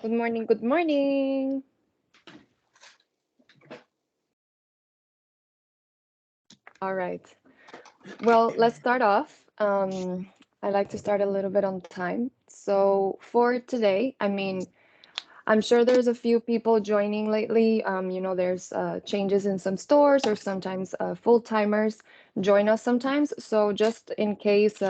Good morning, good morning. All right. Well, let's start off. I like to start a little bit on time. So for today, I'm sure there's a few people joining lately. There's changes in some stores or sometimes full-timers join us sometimes. So just in case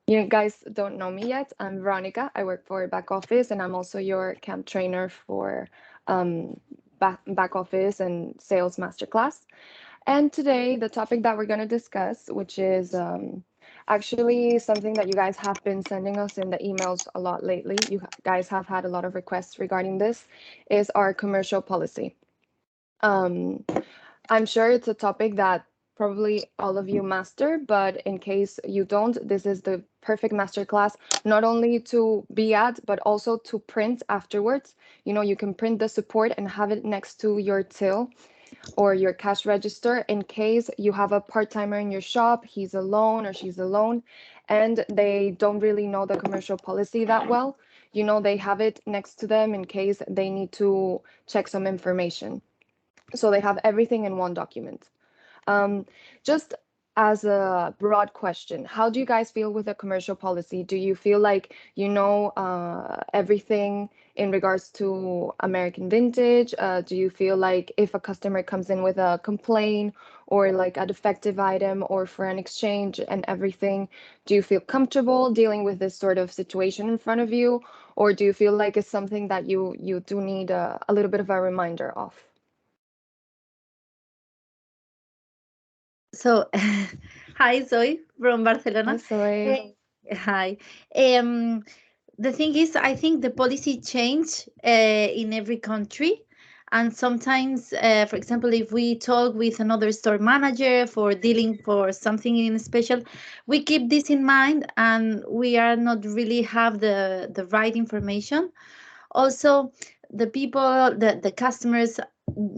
you guys don't know me yet, I'm Veronica. I work for back office and I'm also your camp trainer for um, back office and sales masterclass. And today, the topic that we're going to discuss, which is actually something that you guys have been sending us in the emails a lot lately, guys have had a lot of requests regarding this, is our commercial policy. Um, I'm sure it's a topic that probably all of you master, but in case you don't, this is the perfect masterclass, not only to be at, but also to print afterwards. You can print the support and have it next to your till or your cash register in case you have a part-timer in your shop, he's alone or she's alone, and they don't really know the commercial policy that well. They have it next to them in case they need to check some information. So they have everything in one document. Um, just as a broad question, how do you guys feel with a commercial policy? Do you feel like you know everything in regards to American Vintage? Do you feel like if a customer comes in with a complaint or like a defective item or for an exchange and everything, do you feel comfortable dealing with this sort of situation in front of you? Or do you feel like it's something that you do need a little bit of a reminder of? So, hi, Zoe from Hi, Barcelona. Soy. Hi. Um, the thing is, I think the policy change in every country. And sometimes, for example, if we talk with another store manager for dealing for something in special, we keep this in mind and we are not really have the right information. Also, the people, the customers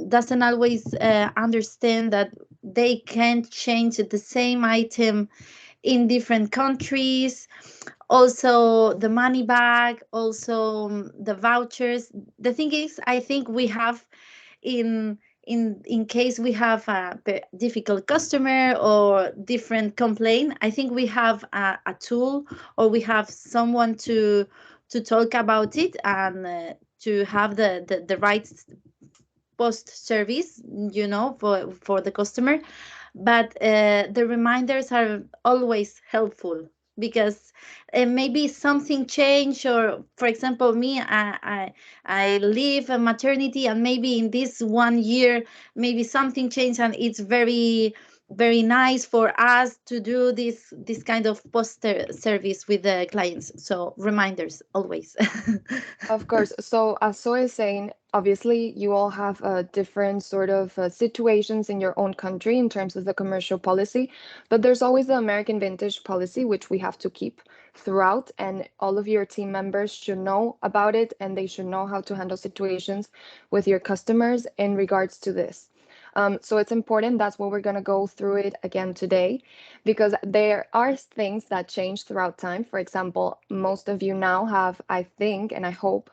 doesn't always understand that they can't change the same item in different countries. Also the money back, also the vouchers. The thing is, I think we have in case we have a difficult customer or different complaint, I think we have a tool or we have someone to talk about it and to have the right post service, for the customer. But the reminders are always helpful because maybe something changed, or for example, me, I leave a maternity, and maybe in this 1 year maybe something changed, and it's very very nice for us to do this kind of post service with the clients. So reminders always. Of course. So, as Soy is saying, obviously, you all have different sort of situations in your own country in terms of the commercial policy, but there's always the American Vintage policy, which we have to keep throughout, and all of your team members should know about it, and they should know how to handle situations with your customers in regards to this. So it's important. That's what we're going to go through it again today because there are things that change throughout time. For example, most of you now have, I think, and I hope,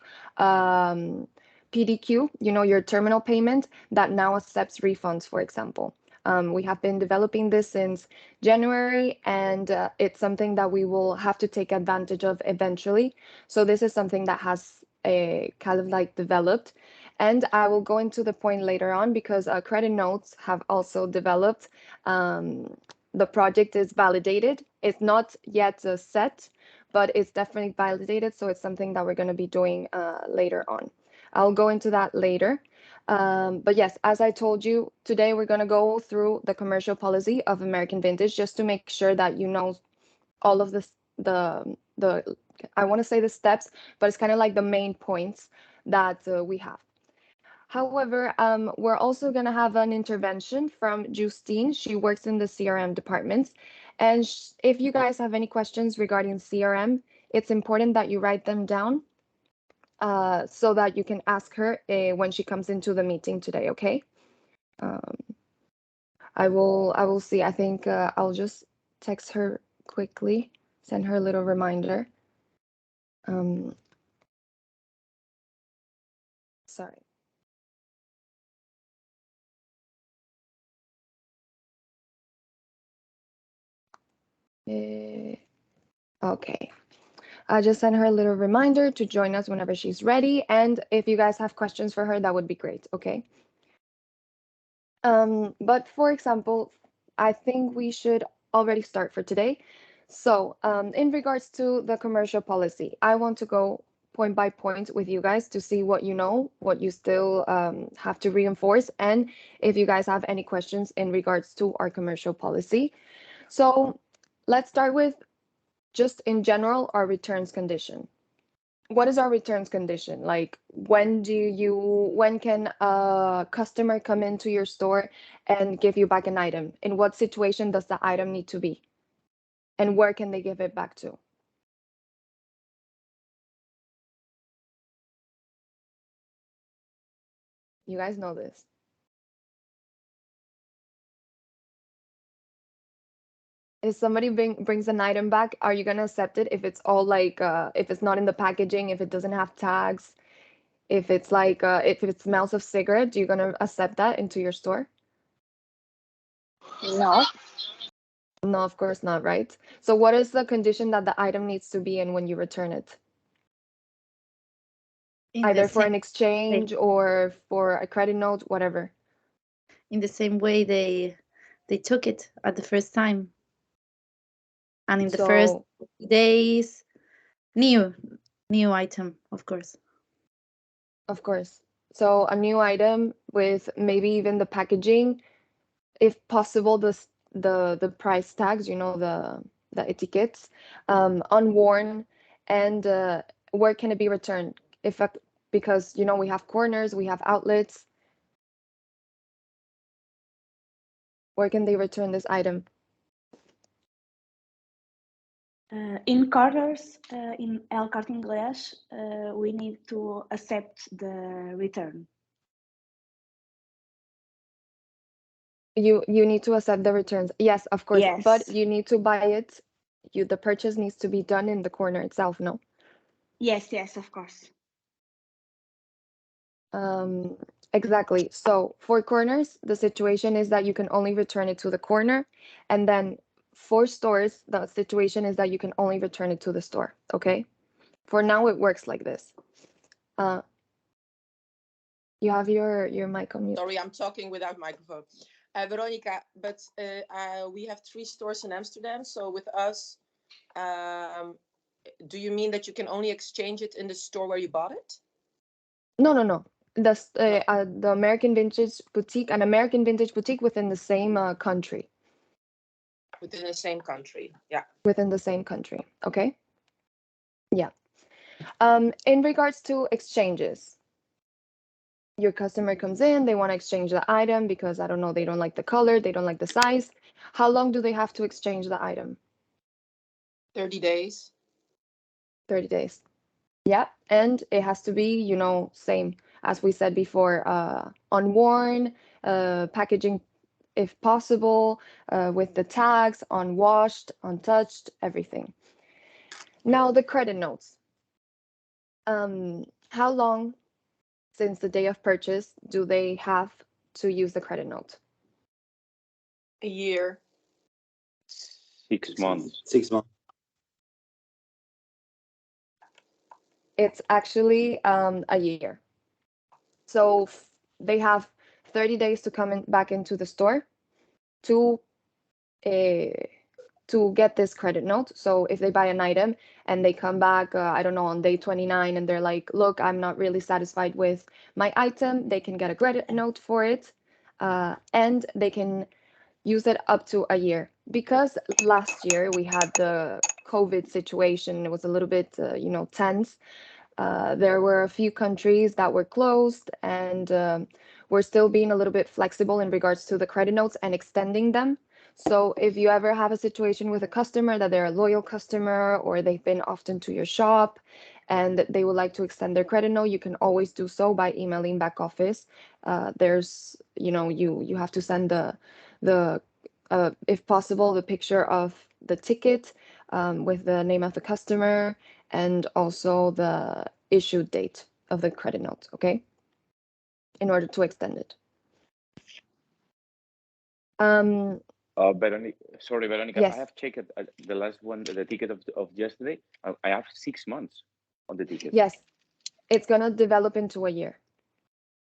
PDQ, your terminal payment that now accepts refunds, for example. We have been developing this since January, and it's something that we will have to take advantage of eventually. So this is something that has a kind of like developed. And I will go into the point later on because credit notes have also developed. The project is validated. It's not yet set, but it's definitely validated. So it's something that we're going to be doing later on. I'll go into that later. But yes, as I told you, today we're going to go through the commercial policy of American Vintage just to make sure that you know all of this, the I want to say the steps, but it's kind of like the main points that we have. However, we're also going to have an intervention from Justine. She works in the CRM department. And if you guys have any questions regarding CRM, it's important that you write them down so that you can ask her when she comes into the meeting today, okay? Um, I will see. I think I'll just text her quickly, send her a little reminder. Um, sorry. Eh, okay. I just sent her a little reminder to join us whenever she's ready. And if you guys have questions for her, that would be great. Okay. But for example, I think we should already start for today. So, in regards to the commercial policy, I want to go point by point with you guys to see what you know, what you still have to reinforce, and if you guys have any questions in regards to our commercial policy. So, let's start with just in general our returns condition. What is our returns condition? Like when can a customer come into your store and give you back an item? In what situation does the item need to be? And where can they give it back to? You guys know this. If somebody brings an item back, are you gonna accept it if it's all like if it's not in the packaging, if it doesn't have tags, if it's like if it smells of cigarette, you gonna accept that into your store? No, No, of course not, right? So what is the condition that the item needs to be in when you return it? in the Either for same an way, exchange or for a credit note, whatever. in the same way they took it at the first time, and in the first So, days, new new item, of course. of course. So a new item with maybe even the packaging, if possible, the price tags, the etiquettes, unworn, and where can it be returned? If a, because we have corners, we have outlets. Where can they return this item? in corners, in El Corte Inglés, we need to accept the return. You need to accept the returns. Yes, of course, but Yes, you need to buy it. The purchase needs to be done in the corner itself, no? yes, of course. Exactly. So for corners, the situation is that you can only return it to the corner, and then for stores, the situation is that you can only return it to the store. Okay. For now, it works like this. Uh, you have your mic on mute. Sorry, I'm talking without microphone. Veronica, but we have 3 stores in Amsterdam. So with us, do you mean that you can only exchange it in the store where you bought it? No, no, no. No. The American Vintage Boutique, an American Vintage Boutique within the same country. Within the same country. Yeah. Within the same country. Okay. Yeah. In regards to exchanges, your customer comes in, they want to exchange the item because I don't know, they don't like the color, they don't like the size. How long do they have to exchange the item? 30 days. 30 days. Yeah, and it has to be, same as we said before, unworn, packaging if possible, with the tags, unwashed, untouched, everything. Now the credit notes. How long since the day of purchase do they have to use the credit note? A year. 6 months. 6 months. It's actually a year. So they have 30 days to come back into the store to uh, to get this credit note. So if they buy an item and they come back, I don't know, on day 29 and they're like, look, I'm not really satisfied with my item, they can get a credit note for it, and they can use it up to a year. Because last year we had the COVID situation, it was a little bit, tense. There were a few countries that were closed, and we're still being a little bit flexible in regards to the credit notes and extending them. So if you ever have a situation with a customer that they're a loyal customer or they've been often to your shop and they would like to extend their credit note, you can always do so by emailing back office. There's, you have to send the if possible, the picture of the ticket with the name of the customer and also the issue date of the credit note, okay? in order to extend it. Veronica, sorry, Veronica, I Yes. have checked the last one, the ticket of yesterday. I have 6 months on the ticket. Yes, it's gonna develop into a year.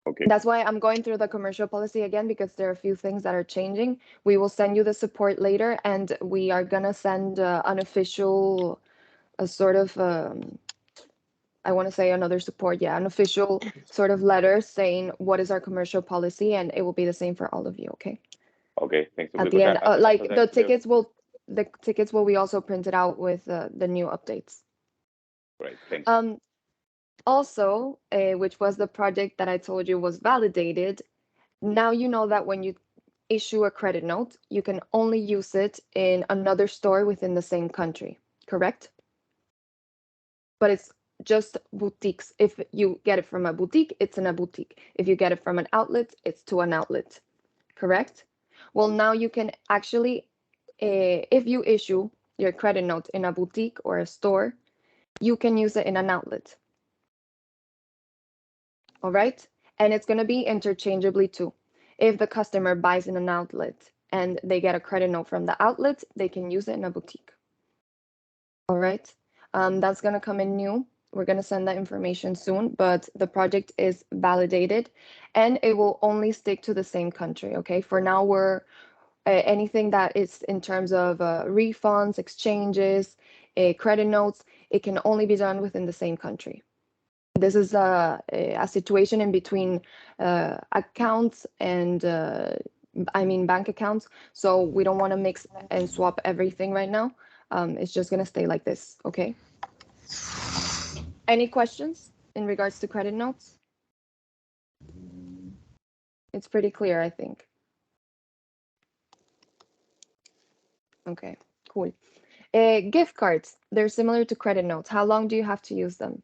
Okay. That's why I'm going through the commercial policy again, because there are a few things that are changing. We will send you the support later, and we are gonna send an official, a sort of, I want to say another support, yeah, an official sort of letter saying what is our commercial policy, and it will be the same for all of you, okay? Okay, thanks. At the Because end, I like thought the that tickets will be also printed out with the new updates. Great, thanks. Also, which was the project that I told you was validated. Now you know that when you issue a credit note, you can only use it in another store within the same country, correct? But it's just boutiques. If you get it from a boutique, it's in a boutique. If you get it from an outlet, it's to an outlet, correct? Well, now you can actually, if you issue your credit note in a boutique or a store, you can use it in an outlet. All right? And it's going to be interchangeably too. If the customer buys in an outlet and they get a credit note from the outlet, they can use it in a boutique. All right? That's going to come in new. We're going to send that information soon, but the project is validated and it will only stick to the same country. Okay? For now, we're anything that is in terms of refunds, exchanges, credit notes, it can only be done within the same country. This is a situation in between accounts and I mean bank accounts. So we don't want to mix and swap everything right now. It's just going to stay like this. Okay. Any questions in regards to credit notes? It's pretty clear, I think. Okay, cool. Gift cards, they're similar to credit notes. How long do you have to use them?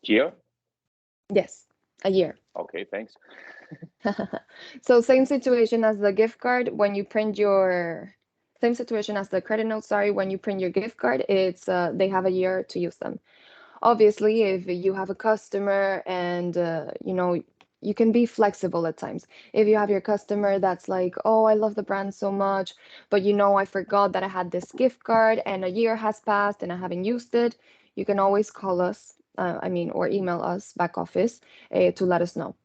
Here? Yes, a year. Okay, thanks. So same situation as the gift card. When you print your same situation as the credit note, sorry, when you print your gift card, it's they have a year to use them. Obviously, if you have a customer and you know, you can be flexible at times. If you have your customer that's like, oh, I love the brand so much, but you know, I forgot that I had this gift card and a year has passed and I haven't used it, you can always call us, I mean, or email us back office to let us know.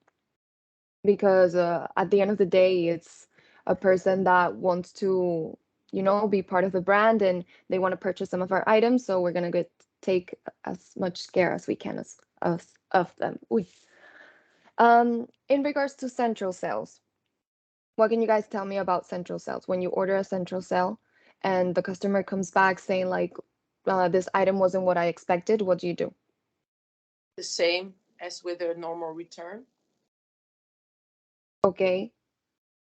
Because at the end of the day, it's a person that wants to, you know, be part of the brand and they want to purchase some of our items. So we're gonna take as much care as we can of them. Uy. In regards to central sales, what can you guys tell me about central sales? When you order a central sale and the customer comes back saying like, this item wasn't what I expected, what do you do? The same as with a normal return. Okay.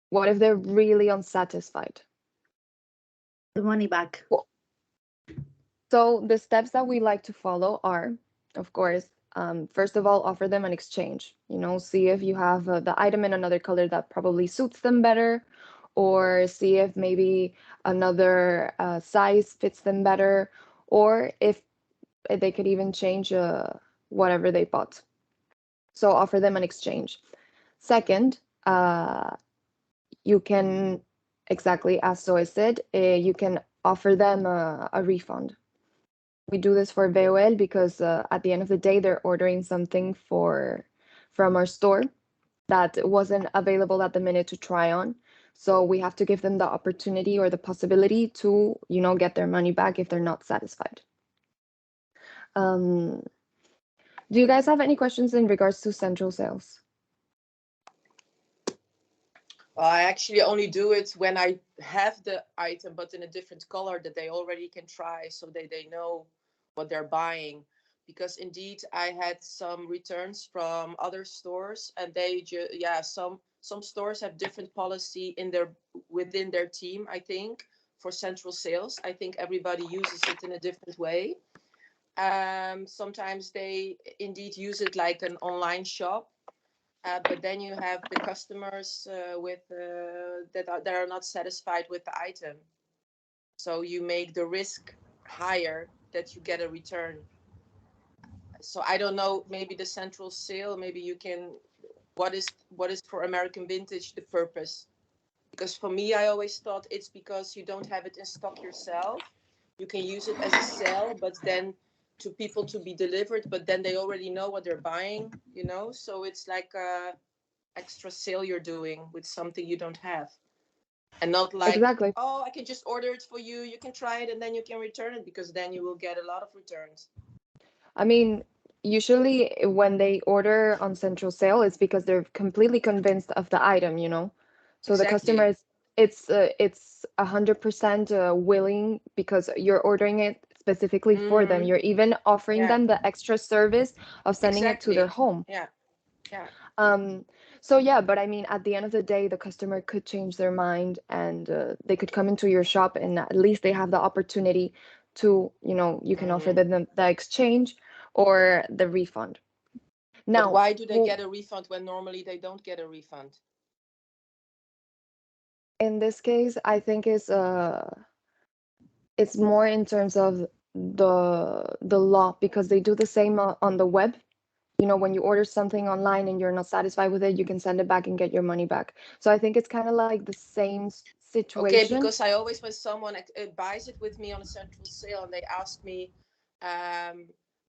What if they're really unsatisfied? The money back. So the steps that we like to follow are, of course, first of all, offer them an exchange. You know, see if you have the item in another color that probably suits them better, or see if maybe another size fits them better, or if they could even change whatever they bought. So offer them an exchange. Second, you can, exactly as Zoe said, you can offer them a refund. We do this for VOL because at the end of the day, they're ordering something from our store that wasn't available at the minute to try on. So we have to give them the opportunity or the possibility to, you know, get their money back if they're not satisfied. Do you guys have any questions in regards to central sales? Well, I actually only do it when I have the item, but in a different color that they already can try, so they know what they're buying. Because indeed, I had some returns from other stores, and some stores have different policy within their team. I think for central sales, I think everybody uses it in a different way. Sometimes they indeed use it like an online shop. But then you have the customers that are not satisfied with the item. So you make the risk higher that you get a return. So I don't know, maybe the central sale, maybe you can, what is for American vintage the purpose? Because for me, I always thought it's because you don't have it in stock yourself. You can use it as a sale, but then to people to be delivered, but then they already know what they're buying, So it's like a extra sale you're doing with something you don't have. And not like, Exactly. oh, I can just order it for you. You can try it and then you can return it, because then you will get a lot of returns. I mean, usually when they order on central sale, it's because they're completely convinced of the item, you know. So the customer Exactly. is it's 100% willing because you're ordering it specifically for them. Hmm. You're even offering Yeah, them the extra service of sending it to their exactly. home. Yeah, yeah. Um, so yeah, but I mean, at the end of the day, the customer could change their mind and they could come into your shop and at least they have the opportunity to, you can offer Hmm. them the exchange or the refund. But Now, why do they well, get a refund when normally they don't get a refund? in this case, I think it's more in terms of the law because they do the same on the web. You know, when you order something online and you're not satisfied with it, you can send it back and get your money back. So I think it's kind of like the same Okay, situation. because I always, when someone buys it with me on a central sale and they ask me, um,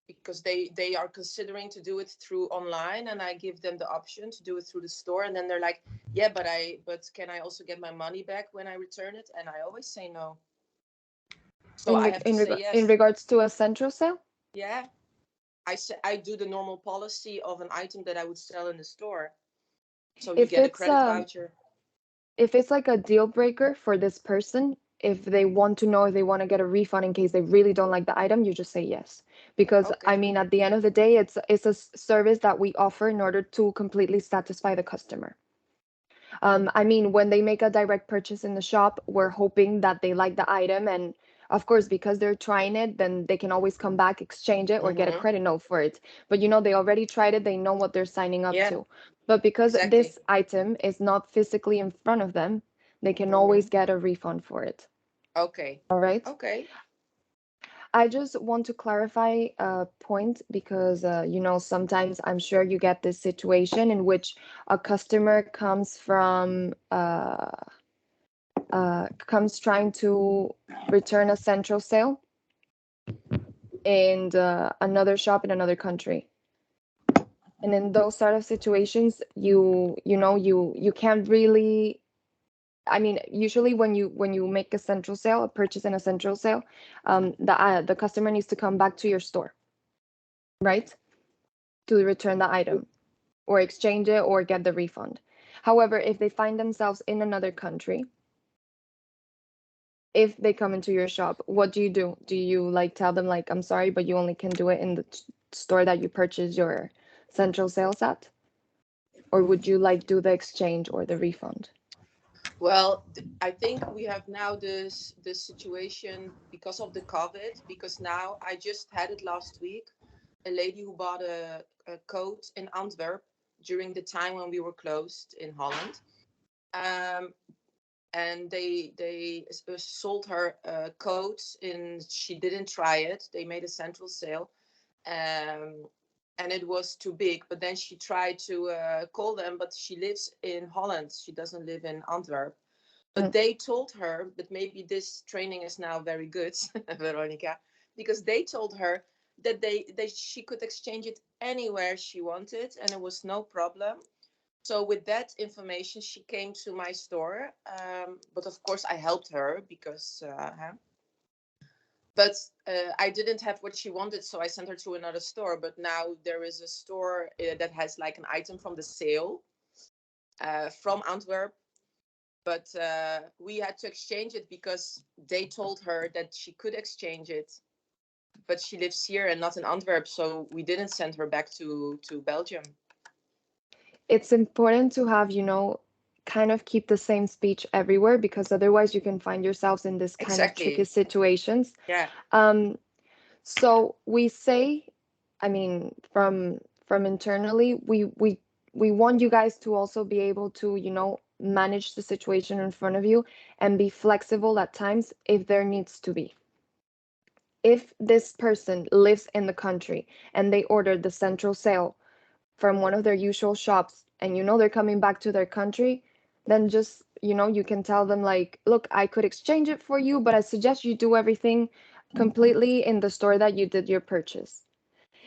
because they are considering to do it through online, and I give them the option to do it through the store, and then they're like, yeah, but can I also get my money back when I return it? And I always say no. So in I reg have to say in yes. regards to a central sale. Yeah, I do the normal policy of an item that I would sell in the store. So you If get a it's credit voucher. like a deal breaker for this person, if they want to know if they want to get a refund in case they really don't like the item, you just say yes. Because I Okay. mean, at the end of the day, it's a service that we offer in order to completely satisfy the customer. I mean, when they make a direct purchase in the shop, we're hoping that they like the item. And of course, because they're trying it, then they can always come back, exchange it, or get a Mm-hmm. credit note for it. But they already tried it, they know what they're signing up Yeah, to. But because exactly. this item is not physically in front of them, they can Mm-hmm. always get a refund for it. Okay. All right. Okay. I just want to clarify a point because, sometimes I'm sure you get this situation in which a customer comes trying to return a central sale in another shop in another country. And in those sort of situations, you can't really. I mean, usually when you make a central sale, a purchase in a central sale, the customer needs to come back to your store, right, to return the item or exchange it or get the refund. However, if they find themselves in another country, if they come into your shop, what do you do? Do you like tell them like, I'm sorry, but you only can do it in the store that you purchase your central sales at? Or would you like do the exchange or the refund? Well, I think we have now this situation because of the COVID. Because now, I just had it last week. A lady who bought a coat in Antwerp during the time when we were closed in Holland, um, and they sold her a coat. In She didn't try it. They made a central sale, um, and it was too big. But then she tried to call them, but she lives in Holland. She doesn't live in Antwerp. But Mm. they told her, but maybe this training is now very good, Veronica, because they told her that she could exchange it anywhere she wanted, and it was no problem. So with that information, she came to my store. But of course, I helped her because, but I didn't have what she wanted, so I sent her to another store. But now there is a store that has like an item from the sale from Antwerp, but we had to exchange it because they told her that she could exchange it, but she lives here and not in Antwerp, so we didn't send her back to Belgium. It's important to have, kind of keep the same speech everywhere because otherwise you can find yourselves in this kind of tricky Exactly. situations. Yeah. Um, so we say, I mean, from internally, we want you guys to also be able to, manage the situation in front of you and be flexible at times if there needs to be. if this person lives in the country and they ordered the central sale from one of their usual shops, and they're coming back to their country, then just you can tell them like, look, I could exchange it for you, but I suggest you do everything completely in the store that you did your purchase.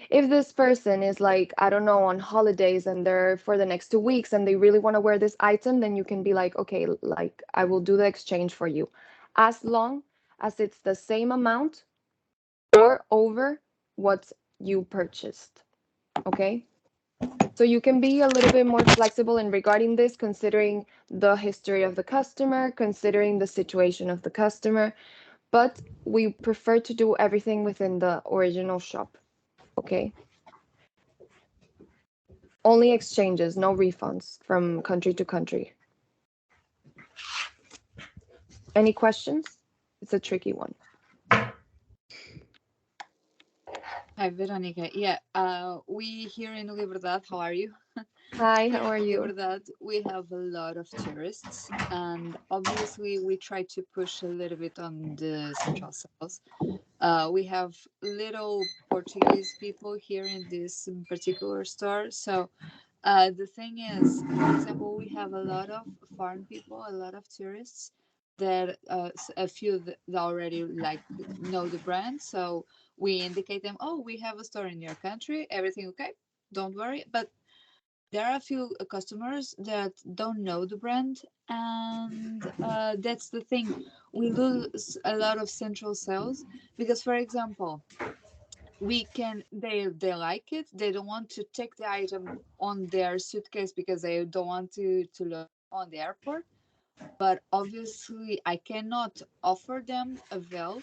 If this person is like, I don't know, on holidays and they're for the next 2 weeks and they really want to wear this item, then you can be like, okay, like I will do the exchange for you, as long as it's the same amount or over what you purchased. Okay. So you can be a little bit more flexible in regarding this, considering the history of the customer, considering the situation of the customer, but we prefer to do everything within the original shop. Okay. Only exchanges, no refunds from country to country. Any questions? It's a tricky one. Hi, Veronica. Yeah, we here in Liberdad, how are you? Hi, Here how are in you? Liberdad, we have a lot of tourists, and obviously we try to push a little bit on the central sales. We have little Portuguese people here in this particular store, so the thing is, for example, we have a lot of foreign people, a lot of tourists that a few that already like know the brand. So we indicate them, oh, we have a store in your country, everything okay, don't worry. But there are a few customers that don't know the brand, and that's the thing. We lose a lot of central sales because, for example, we can they like it, they don't want to take the item on their suitcase because they don't want to load on the airport, but obviously I cannot offer them a veil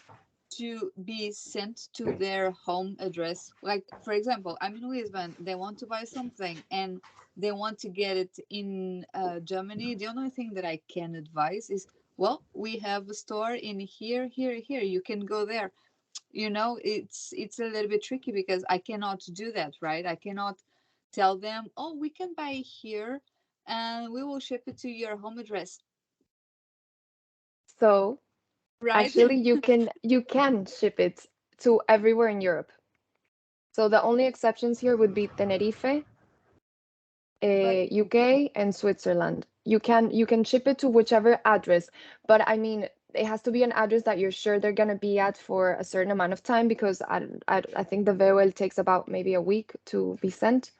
to be sent to their home address. Like, for example, I'm in Lisbon, they want to buy something and they want to get it in Germany. The only thing that I can advise is, well, we have a store in here, you can go there. It's a little bit tricky because I cannot do that, right? I cannot tell them, oh, we can buy here and we will ship it to your home address, So right? actually, you can ship it to everywhere in Europe. So the only exceptions here would be Tenerife, But UK, and Switzerland. You can ship it to whichever address, but I mean, it has to be an address that you're sure they're gonna be at for a certain amount of time, because I think the VOL takes about maybe a week to be sent.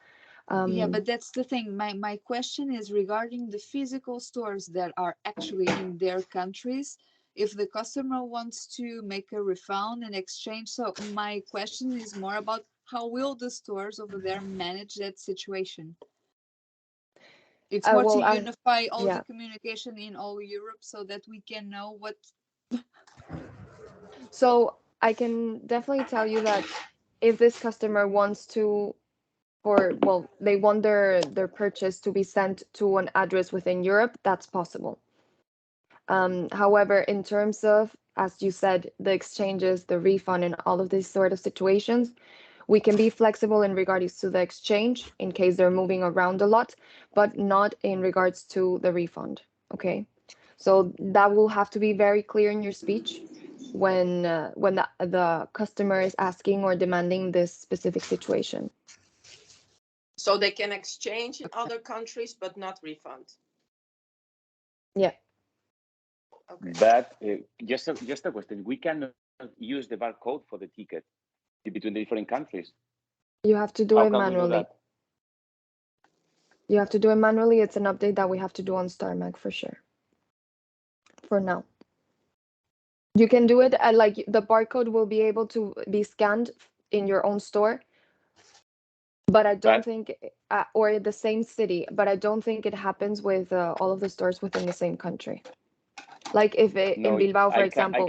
yeah, Um, but that's the thing. My question is regarding the physical stores that are actually in their countries. If the customer wants to make a refund and exchange, so my question is more about how will the stores over there manage that situation? It's more to well, unify all the yeah. communication in all Europe so that we can know what. So I can definitely tell you that if this customer wants to, well, they want their purchase to be sent to an address within Europe, that's possible. However, in terms of, as you said, the exchanges, the refund, and all of these sort of situations, we can be flexible in regards to the exchange in case they're moving around a lot, but not in regards to the refund. Okay, so that will have to be very clear in your speech when the customer is asking or demanding this specific situation. So they can exchange in other countries, but not refund. Yeah. Okay. But just a question: we cannot use the barcode for the ticket between the different countries. You have to do How it can we do manually. that? You have to do it manually. It's an update that we have to do on StarMag for sure. For now. You can do it like the barcode will be able to be scanned in your own store, but I don't But think, or the same city, but I don't think it happens with all of the stores within the same country. Like if in no, Bilbao, for I can. example,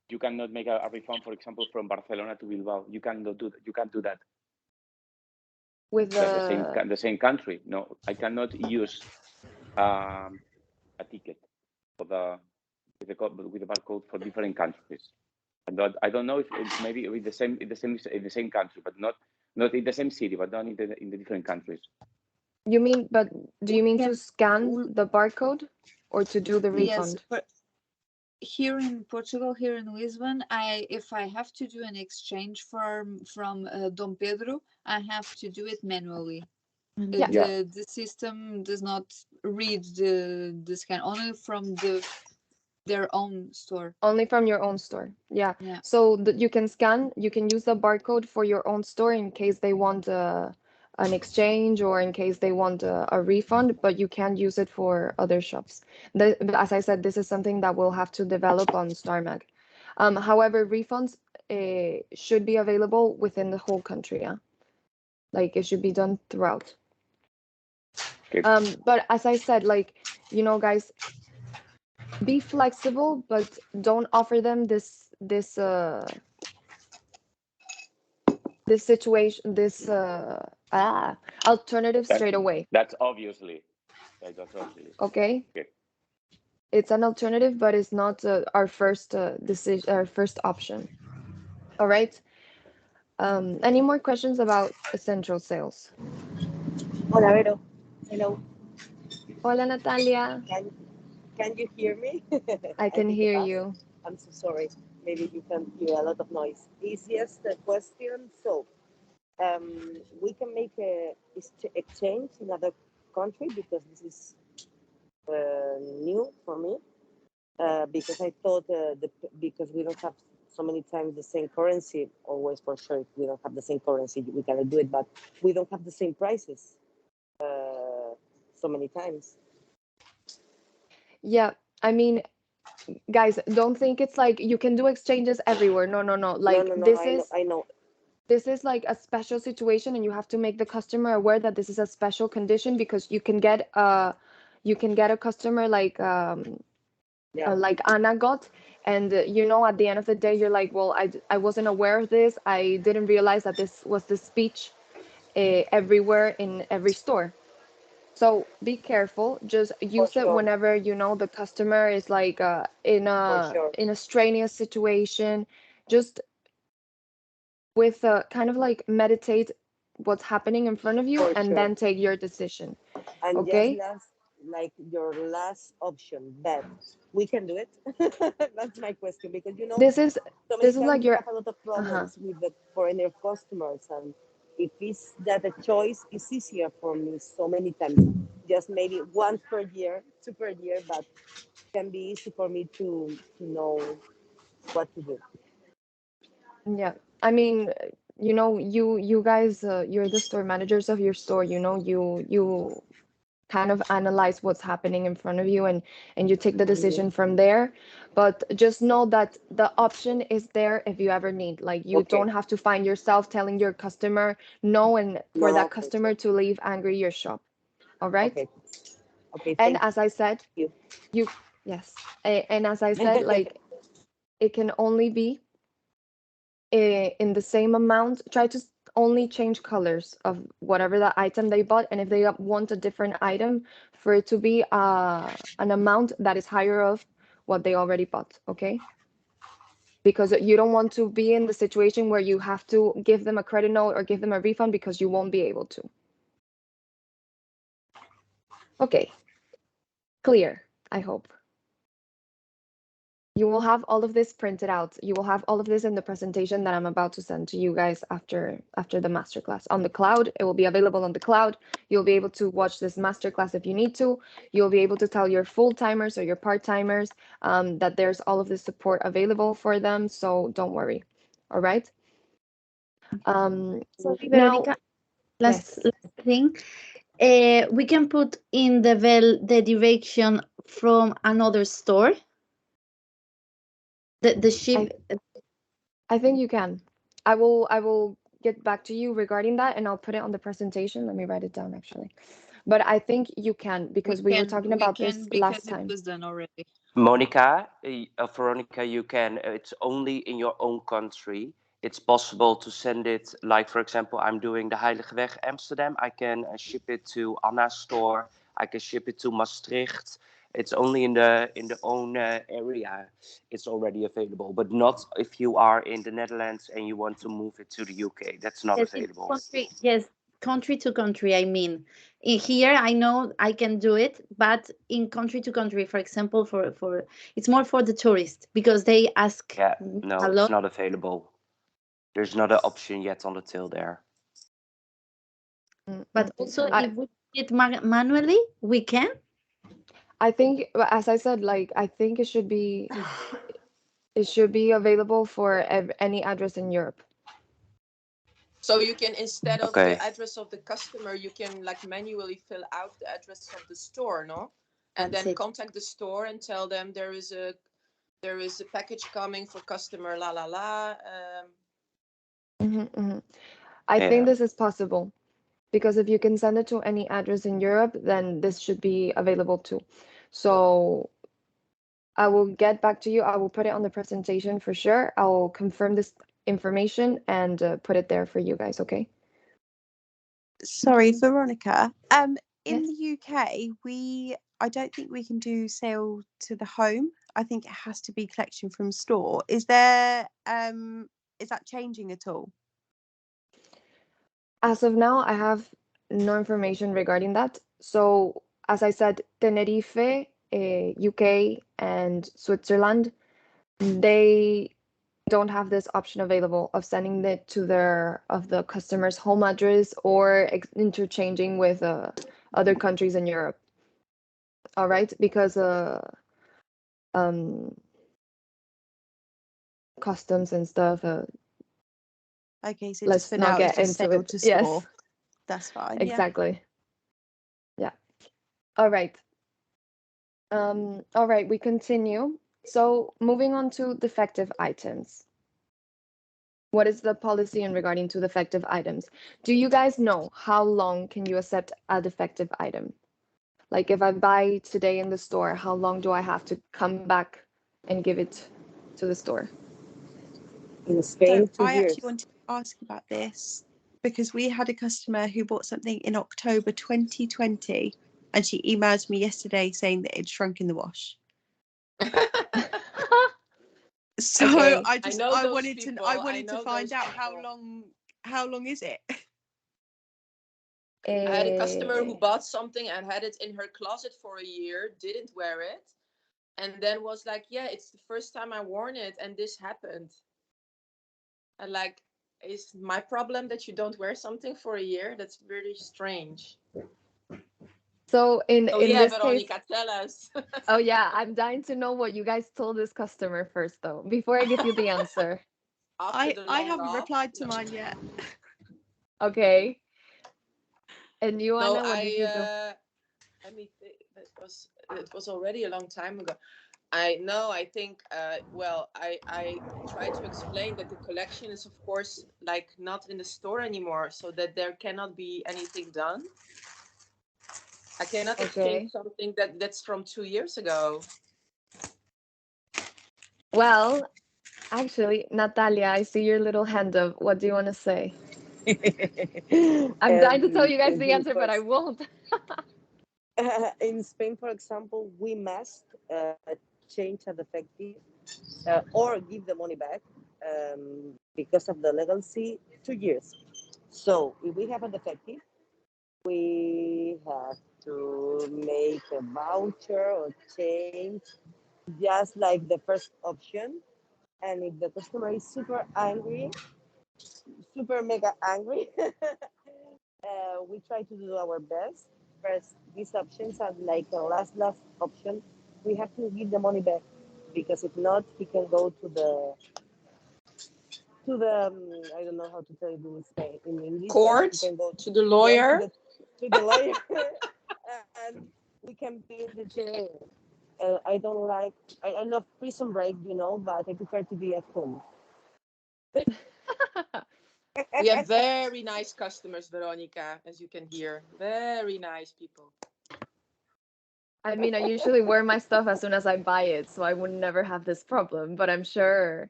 You cannot make a refund, for example, from Barcelona to Bilbao. You cannot do that. You can't do that. with The same country. No, I cannot use a ticket for the with the barcode for different countries. I don't know if it's maybe with the same country, but not in the same city, but not in the different countries. but do We you mean to can, scan the barcode or to do the yes, refund? here in Portugal, here in Lisbon, if I have to do an exchange from Dom Pedro, I have to do it manually. Yeah. The system does not read the scan, only from their own store. Only from your own store. Yeah. Yeah. So you can scan, you can use the barcode for your own store in case they want an exchange or in case they want a refund, but you can't use it for other shops. As I said, this is something that we'll have to develop on StarMag. However, refunds should be available within the whole country. Yeah. Like it should be done throughout. Okay. But as I said, like, guys, be flexible, but don't offer them this situation, this alternative straight away. That's obviously. That's obviously. Okay? Okay. It's an alternative, but it's not our first decision, our first option. All right? Any more questions about essential sales? Hola, Vero. Hello. Hola, Natalia. Can you hear me? I can I'm in the hear bus. you. I'm so sorry. Maybe you can hear a lot of noise. Is just a question. So, we can make a exchange in other country because this is new for me. Because I thought because we don't have so many times the same currency, always for sure. If we don't have the same currency, we cannot do it. But we don't have the same prices so many times. Yeah, I mean, guys, don't think it's like you can do exchanges everywhere. No, no, no. Like No. I know. this is like a special situation, and you have to make the customer aware that this is a special condition because you can get a customer Yeah, like Anna got, and at the end of the day you're like, well, I wasn't aware of this. I didn't realize that this was the speech everywhere in every store. So be careful. Just for use it sure, whenever the customer is like in for a sure. in a strenuous situation. Just with kind of like meditate what's happening in front of you For and sure. then take your decision. And just Okay? last, like your last option, bet we can do it. That's my question because This is so many this is times like we your have a lot of uh-huh. problems with the foreigner customers, and if it's that a choice, it's easier for me so many times. Just maybe once per year, two per year, but can be easy for me to know what to do. Yeah. I mean, you guys, you're the store managers of your store. You kind of analyze what's happening in front of you, and you take the decision from there. But just know that the option is there if you ever need. Like you Okay. don't have to find yourself telling your customer no, and for No. that Okay. customer to leave angry your shop. All right? Okay. Okay. And Thank as I said, you. you yes. And as I said, like it can only be in the same amount. Try to only change colors of whatever the item they bought, and if they want a different item, for it to be an amount that is higher of what they already bought. Okay? Because you don't want to be in the situation where you have to give them a credit note or give them a refund because you won't be able to. Okay, clear, I hope. You will have all of this printed out. You will have all of this in the presentation that I'm about to send to you guys after the masterclass on the cloud. It will be available on the cloud. You'll be able to watch this masterclass if you need to. You'll be able to tell your full-timers or your part-timers that there's all of this support available for them. So don't worry. All right. Sorry, Now, Veronica, last yes. thing. We can put in the direction from another store. The ship. I think you can. I will get back to you regarding that, and I'll put it on the presentation. Let me write it down actually. But I think you can because we were talking about this last because it time. was done already. Monica, Veronica, you can. It's only in your own country. It's possible to send it. Like for example, I'm doing the Heilige Weg Amsterdam. I can ship it to Anna's store. I can ship it to Maastricht. It's only in the own area. It's already available, but not if you are in the Netherlands and you want to move it to the UK. That's not Yes, in available. country. Yes, country to country. I mean, in here I know I can do it, but in country to country, for example, for it's more for the tourist because they ask Yeah, a no, it's lot. not available. There's not an option yet on the till there. But also, if we do it manually, we can. I think, as I said, like I think it should be available for any address in Europe. So you can, instead of Okay. the address of the customer, you can like manually fill out the address of the store, no? And That's then it. contact the store and tell them there is a package coming for customer la la la. I think Yeah. this is possible because if you can send it to any address in Europe, then this should be available too. So I will get back to you. I will put it on the presentation for sure. I will confirm this information and put it there for you guys, okay? Sorry, Veronica. In Yes. the UK, I don't think we can do sale to the home. I think it has to be collection from store. Is that changing at all? As of now, I have no information regarding that. So, as I said, Tenerife, UK, and Switzerland, they don't have this option available of sending it to the customer's home address or interchanging with other countries in Europe. All right, because um, customs and stuff. Okay, so just Let's for not now, it's get just into sale it. to store. Yes, That's fine. exactly. Yeah. All right. All right, we continue. So moving on to defective items. What is the policy in regarding to defective items? Do you guys know how long can you accept a defective item? Like if I buy today in the store, how long do I have to come back and give it to the store? In Spain, So 2 I years. actually wanted to ask about this because we had a customer who bought something in October 2020, and she emailed me yesterday saying that it shrunk in the wash. So Okay. I wanted to find out how long is it? I had a customer who Eh, bought something and had it in her closet for a year, didn't wear it, and then was like, yeah, it's the first time I worn it and this happened. And like, is my problem that you don't wear something for a year? That's really strange. So in Oh in yeah, this case, Veronica, tell us. oh yeah, I'm dying to know what you guys told this customer first though, before I give you the answer. After the I long haven't laugh. replied to No. mine yet. Okay. And you, No, Anna, what did you do? I mean, it was already a long time ago. I think, well, I try to explain that the collection is, of course, like not in the store anymore, so that there cannot be anything done. I cannot exchange Okay. something that's from 2 years ago. Well, actually, Natalia, I see your little hand up. What do you want to say? I'm dying to tell you guys the answer, but I won't. In Spain, for example, we must change a defective or give the money back because of the legacy 2 years. So if we have a defective, we have to make a voucher or change, just like the first option. And if the customer is super angry, super mega angry, we try to do our best. First, these options are like a last option. We have to give the money back because if not, he can go to the I don't know how to tell it in Spain in English, but he Court, can go to the yes lawyer. to the lawyer, and we can be in the jail. I don't like I love prison break, but I prefer to be at home. We have very nice customers, Veronica, as you can hear. Very nice people. I mean, I usually wear my stuff as soon as I buy it, so I would never have this problem, but I'm sure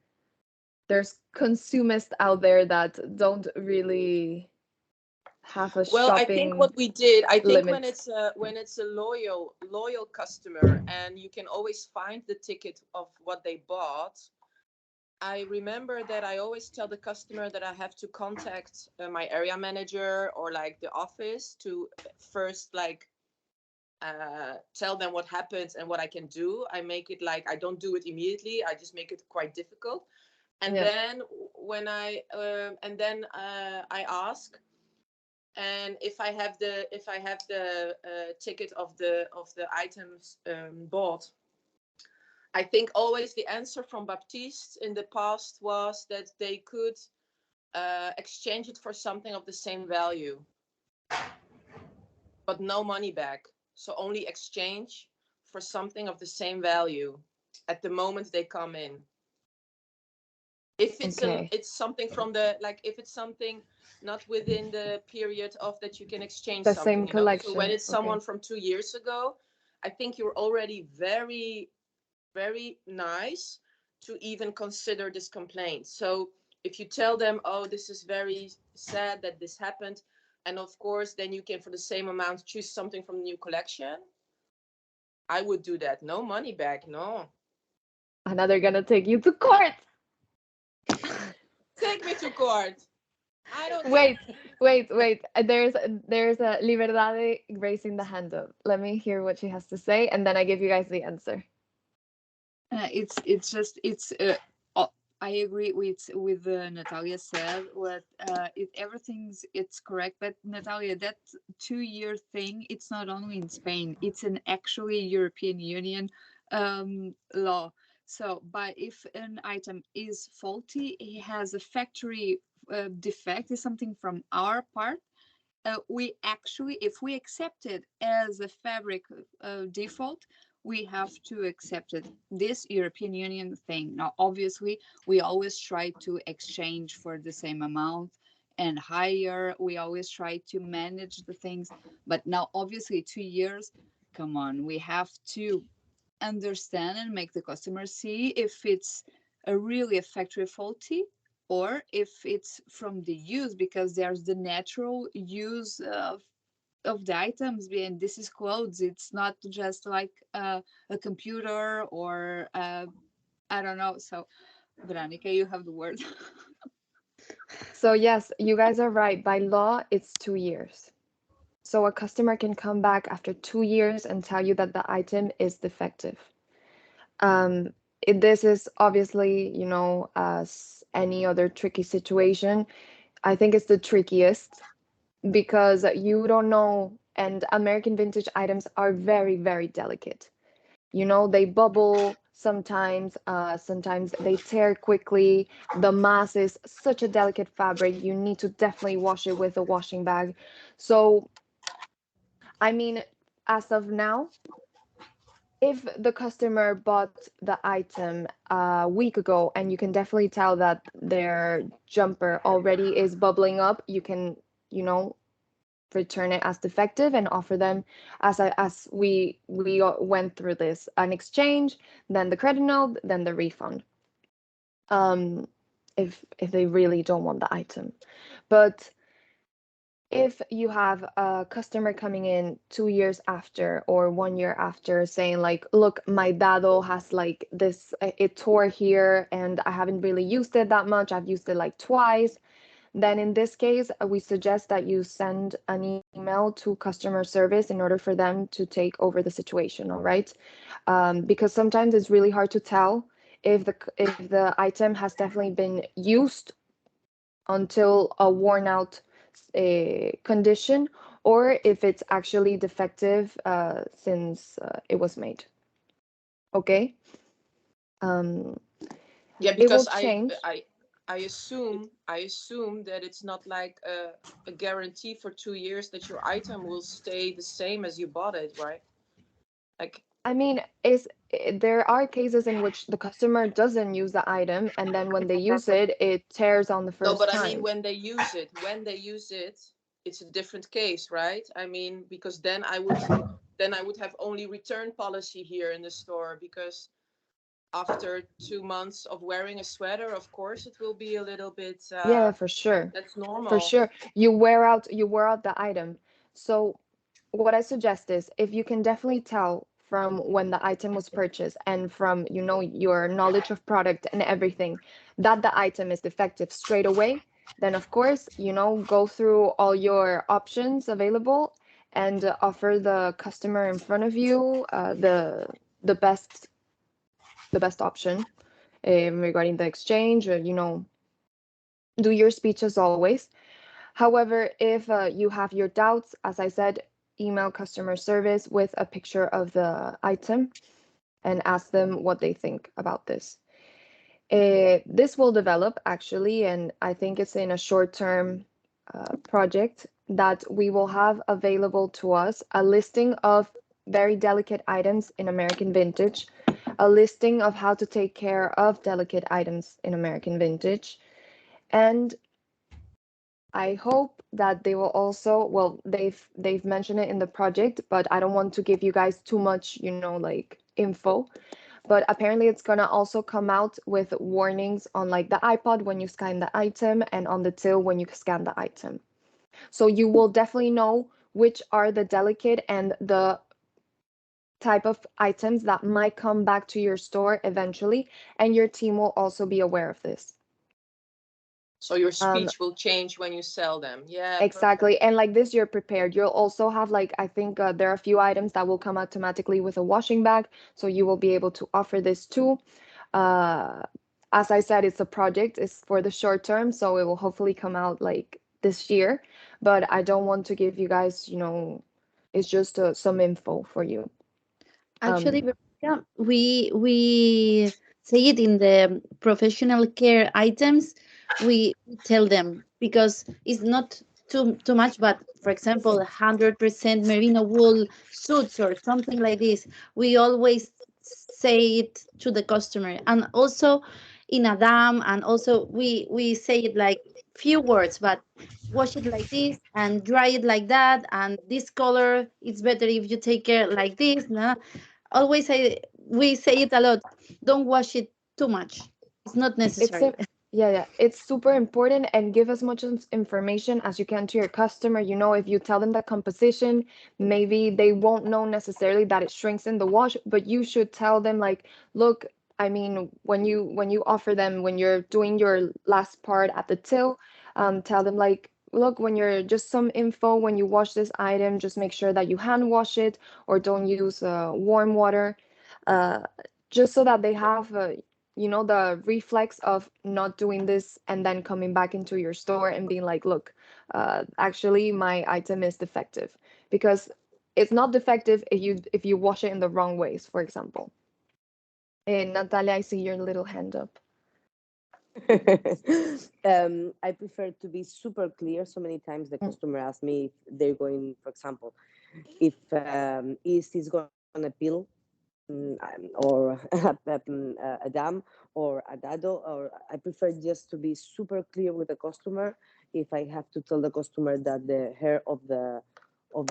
there's consumists out there that don't really have a Well, I think shopping what we did, I think when limit. it's a loyal customer and you can always find the ticket of what they bought, I remember that I always tell the customer that I have to contact my area manager or like the office to first like tell them what happens and what I can do. I make it like I don't do it immediately. I just make it quite difficult. And Yeah. then when I ask, and if I have the ticket of the items bought, I think always the answer from Baptiste in the past was that they could exchange it for something of the same value, but no money back. So only exchange for something of the same value at the moment they come in. If Okay. it's something from the like if it's something not within the period of that you can exchange The something, same you know. So when collection. it's Okay. someone from 2 years ago, I think you're already very, very nice to even consider this complaint. So if you tell them, oh, this is very sad that this happened, and of course then you can for the same amount choose something from the new collection, I would do that. No money back. No. And now they're gonna take you to court. Take me to court. I don't Wait, wait. There's a Liberdade raising the hand up. Let me hear what she has to say, and then I give you guys the answer. It's just I agree with Natalia said. What everything's it's correct, but Natalia, that 2 year thing, it's not only in Spain. It's an actually European Union law. So, by if an item is faulty, it has a factory defect, is something from our part. We actually, if we accept it as a fabric default, we have to accept it. This European Union thing. Now, obviously, we always try to exchange for the same amount and higher. We always try to manage the things. But now, obviously, 2 years, come on, we have to understand and make the customer see if it's really a factory faulty or if it's from the use, because there's the natural use of the items, and this is clothes. It's not just like a computer or I don't know. So Veronica, you have the word. So yes, you guys are right. By law, it's 2 years. So a customer can come back after 2 years and tell you that the item is defective. Um, this is obviously, as any other tricky situation, I think it's the trickiest because you don't know, and American vintage items are very, very delicate. They bubble sometimes, sometimes they tear quickly. The mass is such a delicate fabric. You need to definitely wash it with a washing bag. So, I mean, as of now, if the customer bought the item a week ago and you can definitely tell that their jumper already is bubbling up, you can, you know, return it as defective and offer them as we went through this, an exchange, then the credit note, then the refund. Um, if they really don't want the item. But if you have a customer coming in 2 years after or 1 year after saying like, look, my dado has like this, it tore here and I haven't really used it that much. I've used it like twice. Then in this case, we suggest that you send an email to customer service in order for them to take over the situation, all right? Because sometimes it's really hard to tell if the item has definitely been used until a worn out condition, or if it's actually defective since it was made. Okay? Um, Yeah, it will because change. I assume that it's not like a guarantee for 2 years that your item will stay the same as you bought it, right? Like, I mean, there are cases in which the customer doesn't use the item, and then when they use it, it tears on the no, first but I mean time. when they use it, it's a different case, right? I mean, because then I would have only return policy here in the store, because after 2 months of wearing a sweater, of course it will be a little bit Yeah, for sure. that's For normal. sure. You wear out the item. So what I suggest is if you can definitely tell from when the item was purchased and from, you know, your knowledge of product and everything, that the item is defective straight away, then of course, you know, go through all your options available and offer the customer in front of you the best option regarding the exchange, or, you know, do your speech as always. However, if you have your doubts, as I said, email customer service with a picture of the item and ask them what they think about this. This will develop actually, and I think it's in a short-term project that we will have available to us a listing of very delicate items in American vintage, a listing of how to take care of delicate items in American vintage, and I hope that they will also, well, they've mentioned it in the project, but I don't want to give you guys too much, you know, like info. But apparently it's gonna also come out with warnings on like the iPod when you scan the item and on the till when you scan the item. So you will definitely know which are the delicate and the type of items that might come back to your store eventually, and your team will also be aware of this. So your speech will change when you sell them. Yeah, exactly. And like this, you're prepared. You'll also have like, I think there are a few items that will come automatically with a washing bag. So you will be able to offer this too. As I said, it's a project, it's for the short term. So it will hopefully come out like this year. But I don't want to give you guys, you know, it's just some info for you. Actually, Veronica, we say it in the professional care items. We tell them because it's not too much, but for example, 100% merino wool suits or something like this. We always say it to the customer, and also in a dam, and also we say it like few words, but wash it like this and dry it like that, and this color it's better if you take care like this. No? Always say we say it a lot. Don't wash it too much. It's not It's necessary. a yeah, it's super important, and give as much information as you can to your customer. You know, if you tell them the composition, maybe they won't know necessarily that it shrinks in the wash, but you should tell them like, look, I mean, when you offer them, when you're doing your last part at the till, tell them like, look, when you're just some info, when you wash this item, just make sure that you hand wash it or don't use warm water, uh, just so that they have you know, the reflex of not doing this and then coming back into your store and being like, look, actually my item is defective, because it's not defective if you wash it in the wrong ways, for example. And Natalia, I see your little hand up. I prefer to be super clear. So many times the customer asks me if they're going, for example, if is this gonna peel, or a dam or a dado, or I prefer just to be super clear with the customer. If I have to tell the customer that the hair of the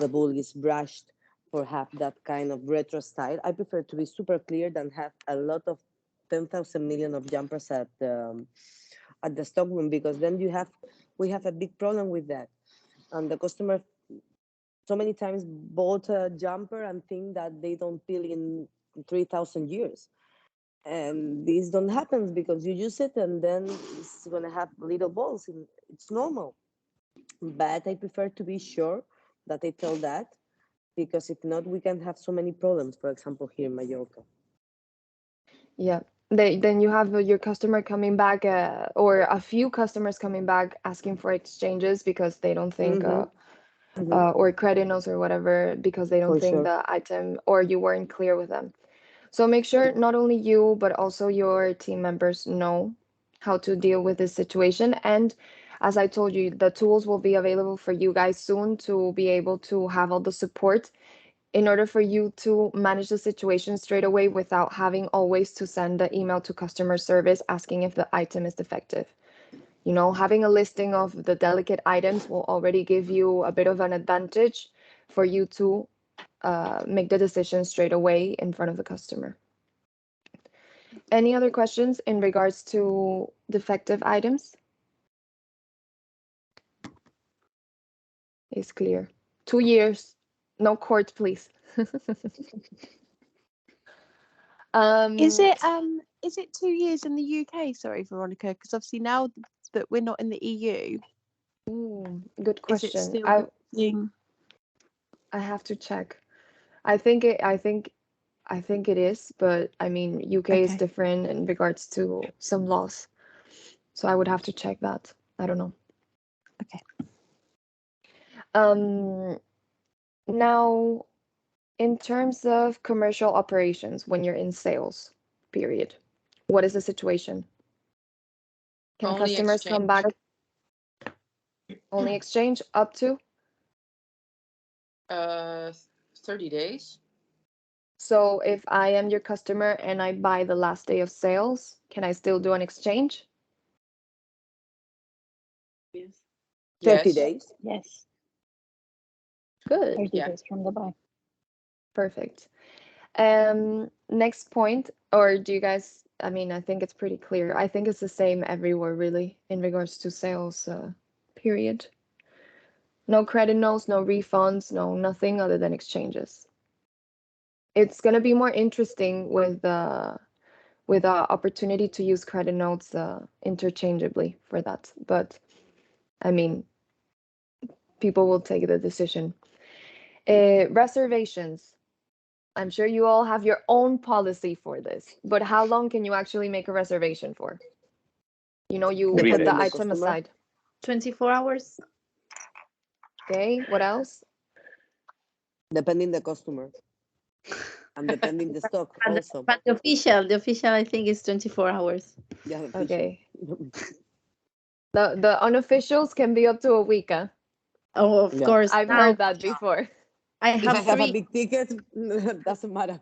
bull is brushed for have that kind of retro style, I prefer to be super clear than have a lot of 10,000 million of jumpers at the stockroom, because then we have a big problem with that, and the customer so many times bought a jumper and think that they don't peel in 3,000 years. And this don't happen because you use it and then it's going to have little balls. And it's normal. But I prefer to be sure that I tell that, because if not, we can have so many problems, for example, here in Mallorca. Yeah. Then you have your customer coming back, or a few customers coming back asking for exchanges because they don't think or credit notes or whatever, because they don't For think sure. the item, or you weren't clear with them. So make sure not only you, but also your team members know how to deal with this situation. And as I told you, the tools will be available for you guys soon to be able to have all the support in order for you to manage the situation straight away without having always to send the email to customer service asking if the item is defective. You know, having a listing of the delicate items will already give you a bit of an advantage for you to make the decision straight away in front of the customer. Any other questions in regards to defective items? It's clear. 2 years, no court, please. Is Um, it 2 years in the UK? Sorry, Veronica, because obviously now that we're not in the EU, Good is it question. still I the thing? I have to check. I think it. I think it is, but I mean, UK is Okay. different in regards to some laws, so I would have to check that. I don't know. Okay. Now, in terms of commercial operations, when you're in sales, period, what is the situation? Can Only customers come back exchange. only exchange up to? 30 days. So if I am your customer and I buy the last day of sales, can I still do an exchange? Yes. 30 Yes. days. Yes. Good. 30 Yeah. days from the buy. Perfect. Next point, or do you guys, I mean, I think it's pretty clear. I think it's the same everywhere, really, in regards to sales, period. No credit notes, no refunds, no nothing other than exchanges. It's gonna be more interesting with opportunity to use credit notes interchangeably for that. But I mean, people will take the decision. Reservations. I'm sure you all have your own policy for this, but how long can you actually make a reservation for? You know, you 3 put the Depending the days. item customer. aside. 24 hours. Okay, what else? Depending the customer. And depending the stock And also. but the official, I think, is 24 hours. Yeah, the official. Okay. The unofficials can be up to a week, huh? Oh, of Yeah. course. I've Now heard that before. I If I have have a 3. big ticket, doesn't matter.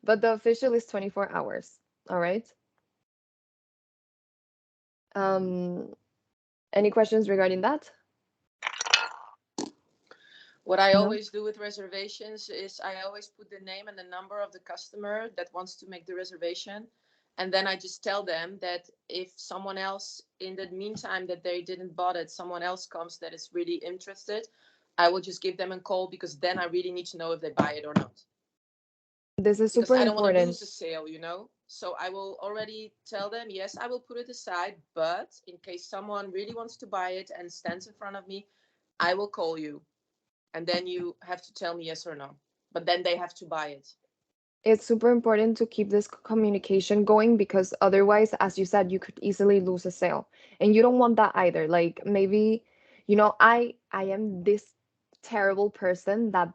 But the official is 24 hours. All right. Any questions regarding that? What I No? always do with reservations is I always put the name and the number of the customer that wants to make the reservation. And then I just tell them that if someone else, in the meantime that they didn't bought it, someone else comes that is really interested, I will just give them a call, because then I really need to know if they buy it or not. This is Because super I don't want to important. lose the sale, you know? So I will already tell them, yes, I will put it aside, but in case someone really wants to buy it and stands in front of me, I will call you. And then you have to tell me yes or no. But then they have to buy it. It's super important to keep this communication going, because otherwise, as you said, you could easily lose a sale. And you don't want that either. Like, maybe, you know, I am this terrible person that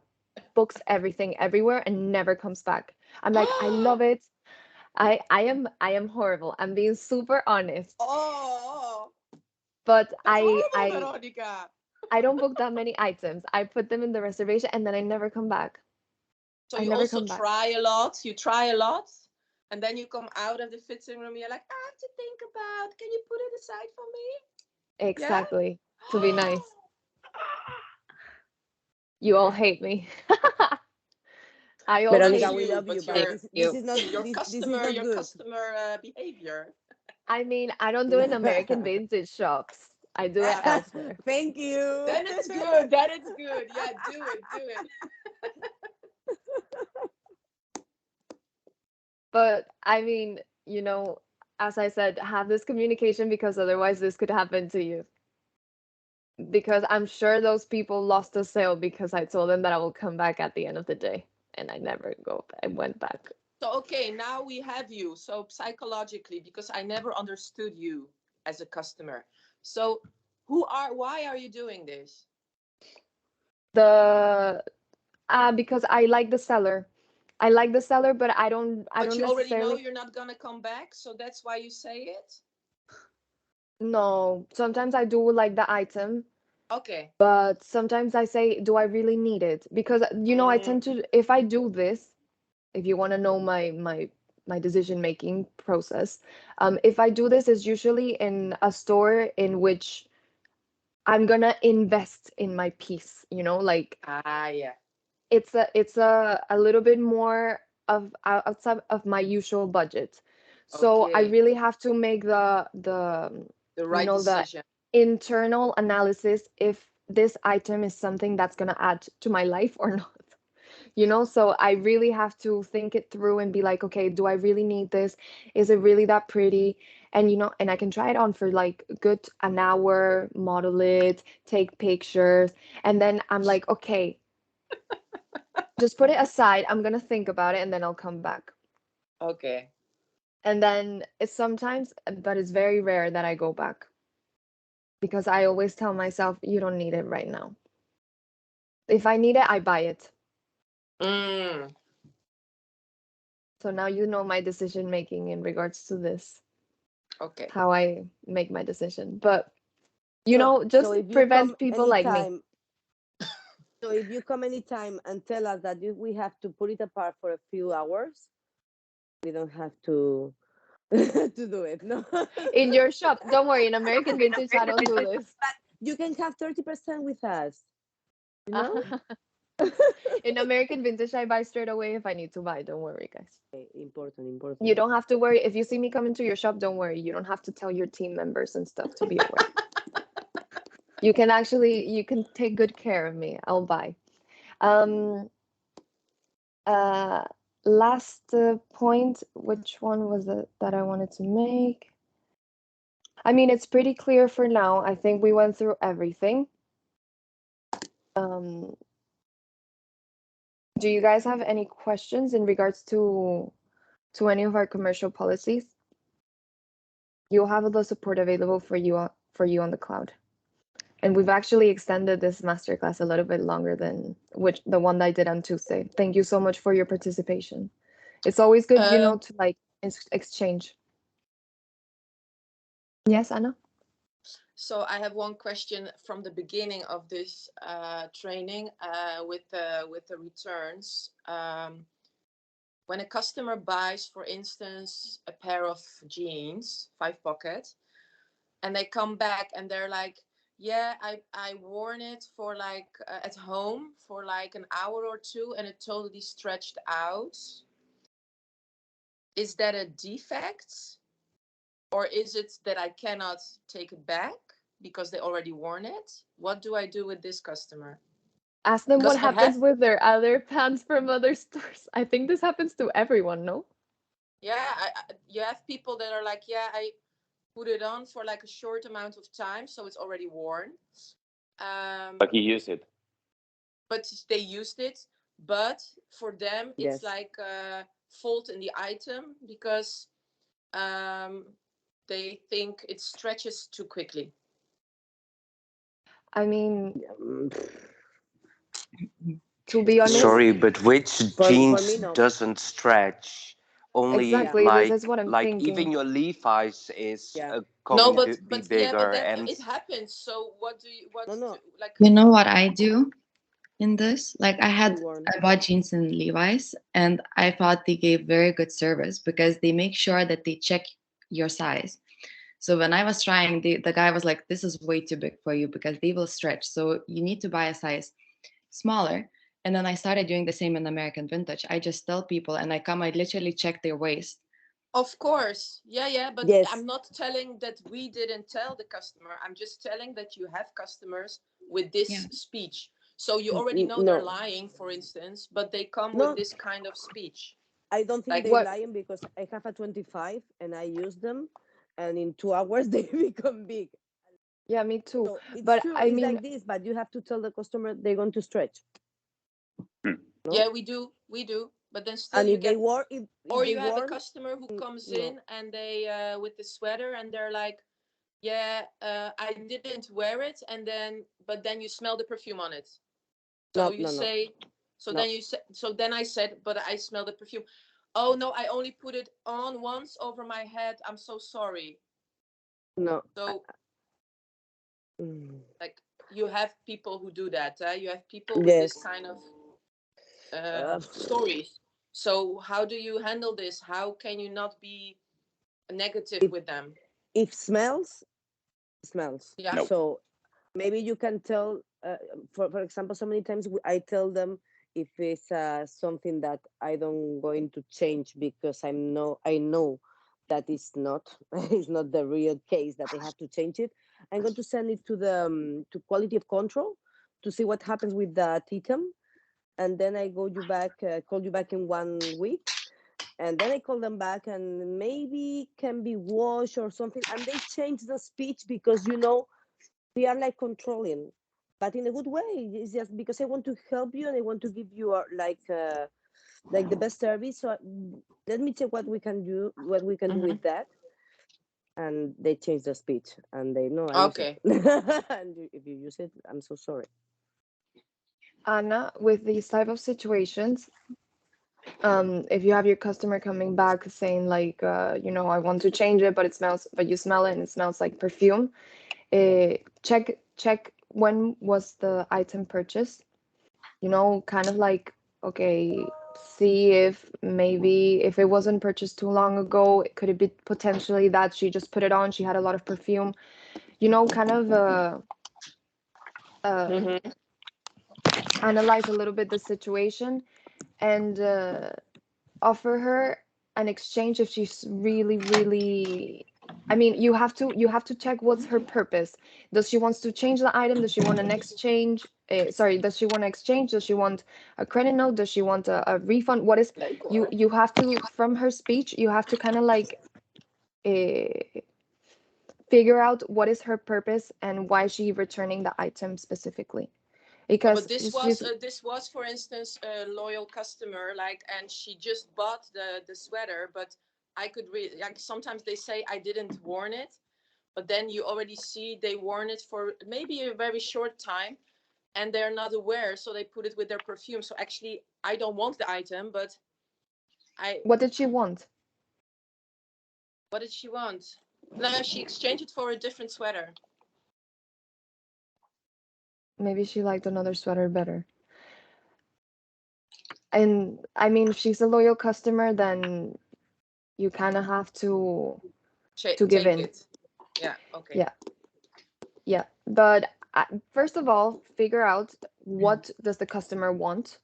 books everything everywhere and never comes back. I'm like, I love it. I am horrible. I'm being super honest. Oh, But that's I horrible, I Veronica. I don't book that many items. I put them in the reservation and then I never come back. So I you never also come back. try a lot. You try a lot. And then you come out of the fitting room. You're like, I have to think about, can you put it aside for me? Yeah? Exactly. To be nice. You all hate me. I all Not Veronica, hate we you. you, love you, but but Thank this you. is not your this is customer, not your good. customer behavior. I mean, I don't do it in American vintage shops. I do it elsewhere. Thank you. Then it's good. Then it's good. Yeah, do it. Do it. But I mean, you know, as I said, have this communication, because otherwise this could happen to you. Because I'm sure those people lost a sale because I told them that I will come back at the end of the day. And I never I went back. So, okay, now we have you. So, psychologically, because I never understood you as a customer. So, why are you doing this? The because I like the seller. I like the seller, but I But don't you already know necessarily. you're not going to come back. So, that's why you say it? No, sometimes I do like the item, Okay. but sometimes I say, do I really need it? Because you know, I tend to, if I do this, if you want to know my decision making process, if I do this, is usually in a store in which I'm gonna invest in my piece, you know, like Yeah. it's a little bit more of outside of my usual budget. So I Okay. really have to make the The you right know, the decision. internal analysis if this item is something that's gonna add to my life or not. you know? So I really have to think it through and be like, okay, do I really need this? Is it really that pretty? And you know, and I can try it on for like a good an hour, model it, take pictures, and then I'm like, okay, just put it aside. I'm gonna think about it and then I'll come back. Okay. And then it's sometimes, but it's very rare that I go back because I always tell myself, you don't need it right now. If I need it, I buy it. Mm, So now you know my decision making in regards to this, okay. how I make my decision. But you So, know, so just if you come prevent people like me. anytime, so if you come anytime and tell us that we have to put it apart for a few hours, we don't have to to do it. No, In your shop, don't worry, in American Vintage, I don't do this. you can have 30% with us. You know, In American Vintage, I buy straight away if I need to buy. Don't worry, guys. okay, important, You important. don't have to worry. If you see me come into your shop, don't worry. You don't have to tell your team members and stuff to be aware. You can actually, you can take good care of me. I'll buy. Um, uh, last point, which one was it that I wanted to make? I mean, it's pretty clear for now. I think we went through everything. Um, do you guys have any questions in regards to any of our commercial policies? You'll have the support available for you on the cloud. And we've actually extended this masterclass a little bit longer than which the one that I did on Tuesday. Thank you so much for your participation. It's always good, you know, to like exchange. Yes, Anna? So I have one question from the beginning of this training with the returns. When a customer buys, for instance, a pair of jeans, 5-pocket, and they come back and they're like, yeah, I worn it for like at home for like an hour or two and it totally stretched out. Is that a defect? Or is it that I cannot take it back because they already worn it? What do I do with this customer? Ask them Because what I have, happens with their other pants from other stores. I think this happens to everyone, no? yeah, you have people that are like, yeah, I put it on for like a short amount of time, so it's already worn. But he used it. But they used it. But for them, it's Yes. like a fault in the item because they think it stretches too quickly. I mean, Um, to be honest, Sorry, but which for jeans me, no. doesn't stretch? Only exactly, this is what I'm like thinking. even your Levi's is Yeah. No, going to be yeah, but bigger, then and it happens. So what do you No. like? You know what I do in this? Like Worn. I bought jeans in Levi's and I thought they gave very good service because they make sure that they check your size. So when I was trying, the guy was like, this is way too big for you because they will stretch. So you need to buy a size smaller. And then I started doing the same in American Vintage. I just tell people and I literally check their waist. Of course, yeah, but Yes. I'm not telling that we didn't tell the customer. I'm just telling that you have customers with this Yeah. speech. So you already know they're No. lying, for instance, but they come No. with this kind of speech. I don't think Like they're What? lying because I have a 25 and I use them, and in 2 hours they become big. Yeah, me too. So it's But true. I It's mean, like this, but you have to tell the customer they're going to stretch. Hmm. No? yeah, we do, but then still And you if they get, warn, if or they you have a warn, customer who comes no, in and they with the sweater and they're like, yeah, I didn't wear it, and then but then you smell the perfume on it. So you no, say, so no, then you say, so then I said, but I smell the perfume. Oh no, I only put it on once over my head. I'm so sorry. no. So Mm, like you have people who do that. You have people with this yes. kind of Uh, stories. So how do you handle this? How can you not be negative if with them? if smells. Yeah. No. So maybe you can tell. For example, so many times I tell them if it's something that I don't going to change because I know that is not is not the real case that they have to change it. I'm going to send it to the to quality of control to see what happens with that item. and then I call you back in 1 week, and then I call them back, and maybe can be washed or something, and they change the speech because they are like controlling, but in a good way. It's just because I want to help you and I want to give you like the best service. So let me check what we can do Mm-hmm. with that. And they change the speech, and they know I use it. Okay. And if you use it, I'm so sorry. Anna, with these type of situations, if you have your customer coming back saying like, I want to change it, but you smell it and it smells like perfume, check when was the item purchased. Kind of like, okay, see if maybe if it wasn't purchased too long ago, could it be potentially that she just put it on, she had a lot of perfume, kind of uh, Mm-hmm. analyze a little bit the situation and offer her an exchange if she's really, really. I mean, you have to check what's her purpose. Does she wants to change the item? Does she want an exchange? Sorry, does she want to exchange? Does she want a credit note? Does she want a refund? What is you have to, from her speech, you have to kind of like uh, figure out what is her purpose and why she returning the item specifically. Oh, but Because this was, for instance, a loyal customer, like, and she just bought the sweater, but I could read, like, sometimes they say I didn't warn it, but then you already see they worn it for maybe a very short time, and they're not aware, so they put it with their perfume. So actually, I don't want the item, but I. what did she want? What did she want? No, she exchanged it for a different sweater. Maybe she liked another sweater better. And I mean, if she's a loyal customer, then you kind of have to give Take in. it. Yeah. Okay. Yeah, yeah. But first of all, figure out what does the customer want.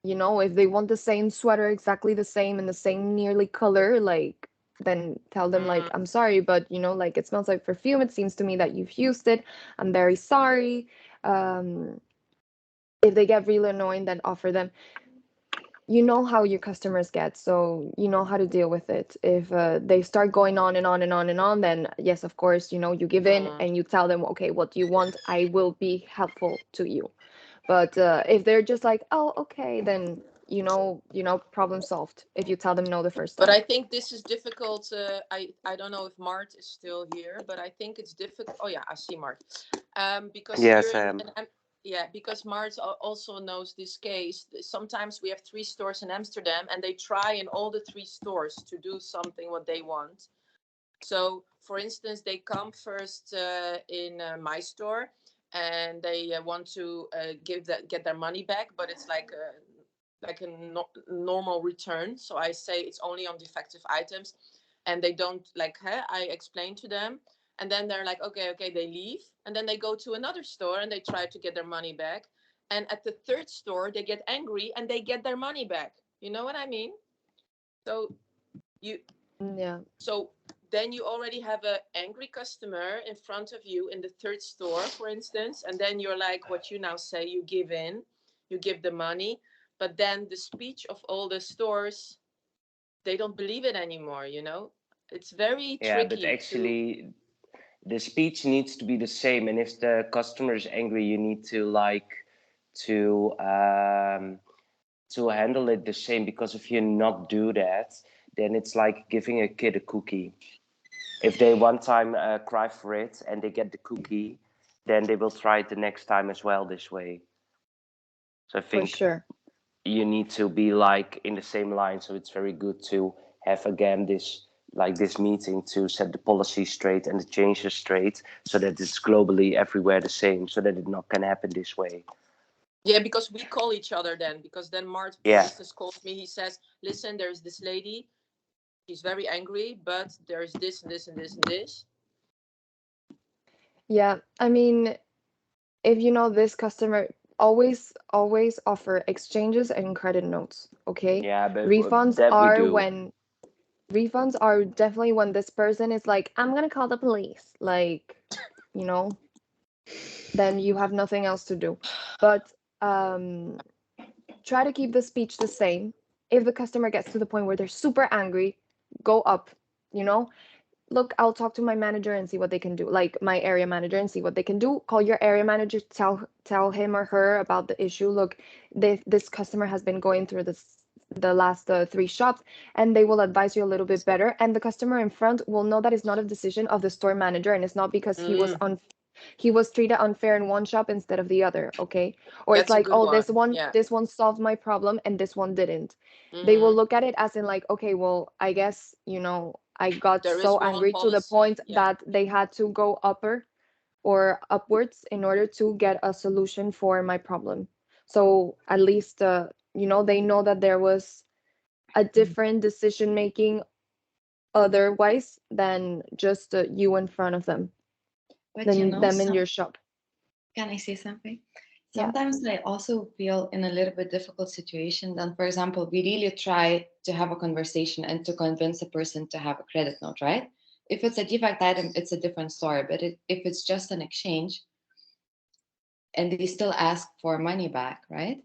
If they want the same sweater, exactly the same in the same nearly color, like, then tell them like, Mm. I'm sorry, but like it smells like perfume. It seems to me that you've used it. I'm very sorry. Um, if they get really annoying, then offer them. You know how your customers get, so you know how to deal with it. If they start going on and on and on and on, then yes, of course, you give in Mm. and you tell them, okay, what do you want? I will be helpful to you. But if they're just like, oh, okay, then problem solved if you tell them no the first But time. I think this is difficult. I don't know if Mart is still here, but I think it's difficult. Oh yeah, I see Mart. Because here Yes, I am. yeah, because Mart also knows this case. Sometimes we have 3 stores in Amsterdam, and they try in all the 3 stores to do something what they want. So, for instance, they come first in my store, and they want to get their money back, but it's like a normal return. So I say it's only on defective items, and they don't like. I explain to them, and then they're like, okay, okay. They leave, and then they go to another store and they try to get their money back. And at the third store, they get angry and they get their money back. You know what I mean? So you Yeah. so then you already have an angry customer in front of you in the third store, for instance, and then you're like, what you now say, you give in, you give the money, but then the speech of all the stores, they don't believe it anymore. It's very Yeah, but tricky to. actually, the speech needs to be the same, and if the customer is angry, you need to to to handle it the same, because if you not do that, then it's like giving a kid a cookie. If they one time cry for it and they get the cookie, then they will try it the next time as well this way. So I For think sure. you need to be like in the same line. So it's very good to have again this meeting to set the policy straight and the changes straight, so that it's globally everywhere the same, so that it not can happen this way. Yeah, because we call each other then, because then Mart, for Yeah. instance, calls me. He says, listen, there's this lady, she's very angry, but there's this and this and this and this. Yeah, I mean, if this customer, always offer exchanges and credit notes, okay? Yeah, but refunds that we are do. when Refunds are definitely when this person is like, I'm gonna call the police, like, you know then you have nothing else to do. But try to keep the speech the same. If the customer gets to the point where they're super angry, go up, you know, look, I'll talk to my manager and see what they can do, like my area manager, and see what they can do. Call your area manager, tell him or her about the issue. Look, this customer has been going through the last 3 shops, and they will advise you a little bit better. And the customer in front will know that it's not a decision of the store manager, and it's not because he was treated unfair in one shop instead of the other, okay? Or it's That's a like, good oh, one. Yeah. this one solved my problem and this one didn't. They will look at it as in like, okay, well, I guess, I got There is so one angry to the policy. point Yeah. that they had to go upper or upwards in order to get a solution for my problem. So at least, they know that there was a different decision making otherwise than just you in front of them, But than them in your shop. can I say something? Yeah. Sometimes I also feel in a little bit difficult situation. Then, for example, we really try to have a conversation and to convince a person to have a credit note, right? If it's a defect item, it's a different story. But if it's just an exchange and they still ask for money back, right?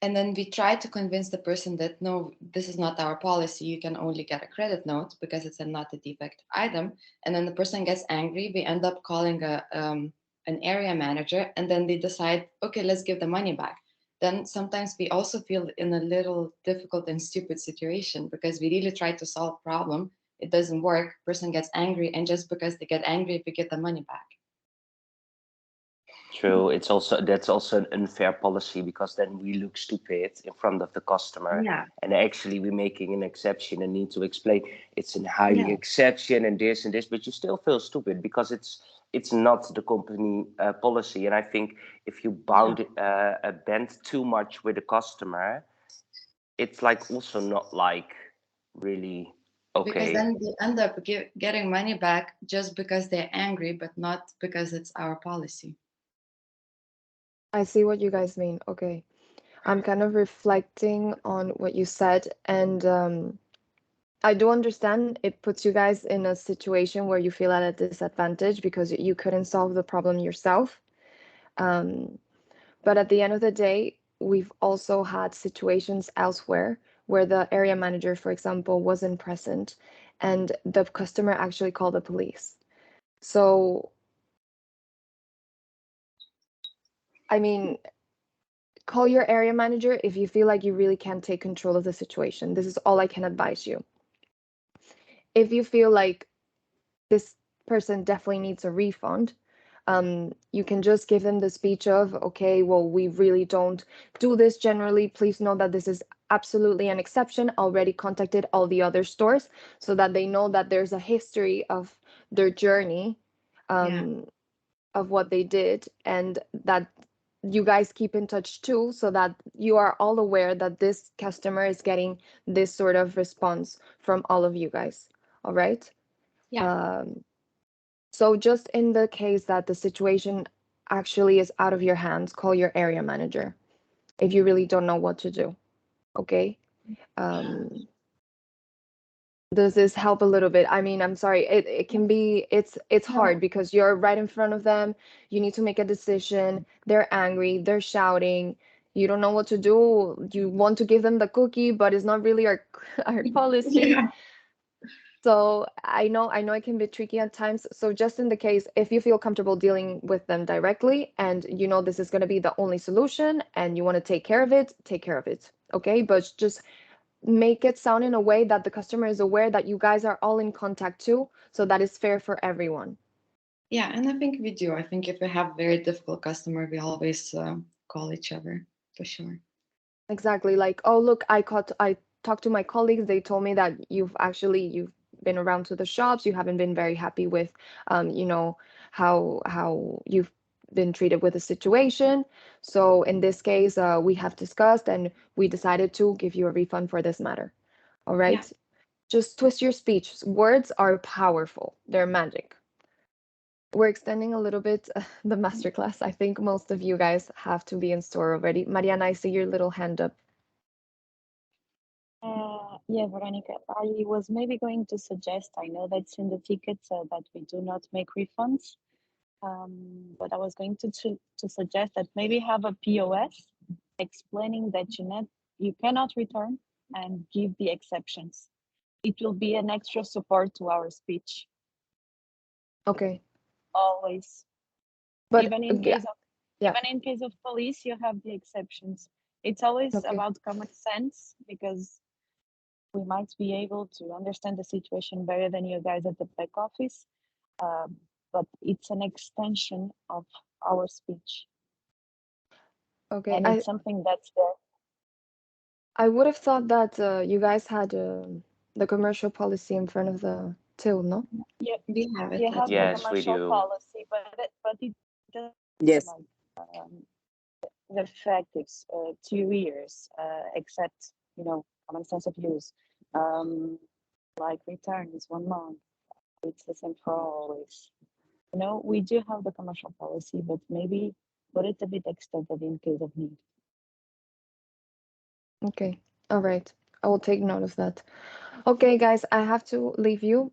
And then we try to convince the person that no, this is not our policy. You can only get a credit note because it's not a defect item. And then the person gets angry. We end up calling an area manager, and then they decide, okay, let's give the money back. Then sometimes we also feel in a little difficult and stupid situation because we really try to solve problem. It doesn't work. Person gets angry, and just because they get angry, we get the money back. True. That's also an unfair policy, because then we look stupid in front of the customer. Yeah. And actually we're making an exception and need to explain it's a highly Yeah. exception and this, but you still feel stupid because it's not the company policy. And I think if you bend too much with the customer, it's like also not like really Because okay. then they end up getting money back just because they're angry, but not because it's our policy. I see what you guys mean. Okay. I'm kind of reflecting on what you said, and I do understand it puts you guys in a situation where you feel at a disadvantage because you couldn't solve the problem yourself. Um, but at the end of the day, we've also had situations elsewhere where the area manager, for example, wasn't present and the customer actually called the police. So, I mean, call your area manager if you feel like you really can't take control of the situation. This is all I can advise you. If you feel like this person definitely needs a refund, you can just give them the speech of, okay, well, we really don't do this generally. Please know that this is absolutely an exception. Already contacted all the other stores so that they know that there's a history of their journey, of what they did, and that you guys keep in touch too, so that you are all aware that this customer is getting this sort of response from all of you guys. All right. Yeah. So just in the case that the situation actually is out of your hands, call your area manager if you really don't know what to do. Okay. Does this help a little bit? I mean, I'm sorry. It can be, it's hard because you're right in front of them. You need to make a decision. They're angry, they're shouting. You don't know what to do. You want to give them the cookie, but it's not really our our policy. Yeah. So I know it can be tricky at times. So just in the case, if you feel comfortable dealing with them directly and you know this is going to be the only solution and you want to take care of it, take care of it. Okay? But just make it sound in a way that the customer is aware that you guys are all in contact too, so that it's fair for everyone. Yeah, and I think we do. I think if we have very difficult customer, we always call each other for sure. Exactly. Like, oh, look, I talked to my colleagues. They told me that you've been around to the shops. You haven't been very happy with, how you've been treated with the situation. So in this case, we have discussed and we decided to give you a refund for this matter. All right. Yeah. Just twist your speech. Words are powerful. They're magic. We're extending a little bit the masterclass. I think most of you guys have to be in store already. Mariana, I see your little hand up. Yeah, Veronica, I was maybe going to suggest, I know that's in the tickets that we do not make refunds, but I was going to suggest that maybe have a POS explaining that you cannot return and give the exceptions. It will be an extra support to our speech, Okay. always. But Even in yeah, case of yeah. even in case of police, you have the exceptions. It's always Okay. about common sense, because we might be able to understand the situation better than you guys at the back office, but it's an extension of our speech, Okay. and it's something that's there. I would have thought that you guys had the commercial policy in front of the till, no? You, We have it you at have the Yes, we commercial do. policy, but it doesn't Yes. like the effectives 2 years, except common sense of use. Like return is 1 month. It's the same for always. We do have the commercial policy, but maybe put it a bit extended in case of need. Okay. All right. I will take note of that. Okay, guys, I have to leave you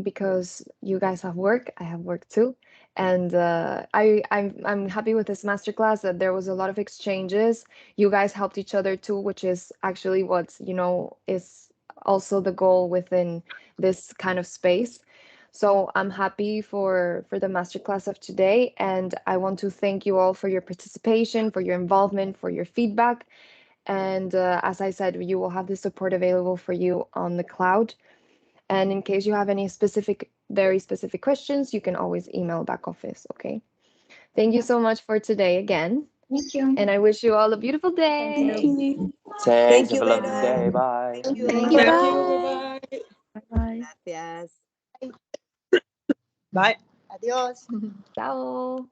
because you guys have work. I have work too. And I'm happy with this masterclass that there was a lot of exchanges. You guys helped each other too, which is actually what, is also the goal within this kind of space. So I'm happy for the masterclass of today, and I want to thank you all for your participation, for your involvement, for your feedback. And as I said, you will have the support available for you on the cloud. And in case you have any very specific questions, you can always email back office. Okay. Thank you so much for today again. Thank you. And I wish you all a beautiful Thank day. you. Thanks. Thank Have you, a lovely Vero. day. Bye. Thank you. Thank you. Thank you. Bye. Bye-bye. Bye. Gracias. Bye. Adiós. Ciao.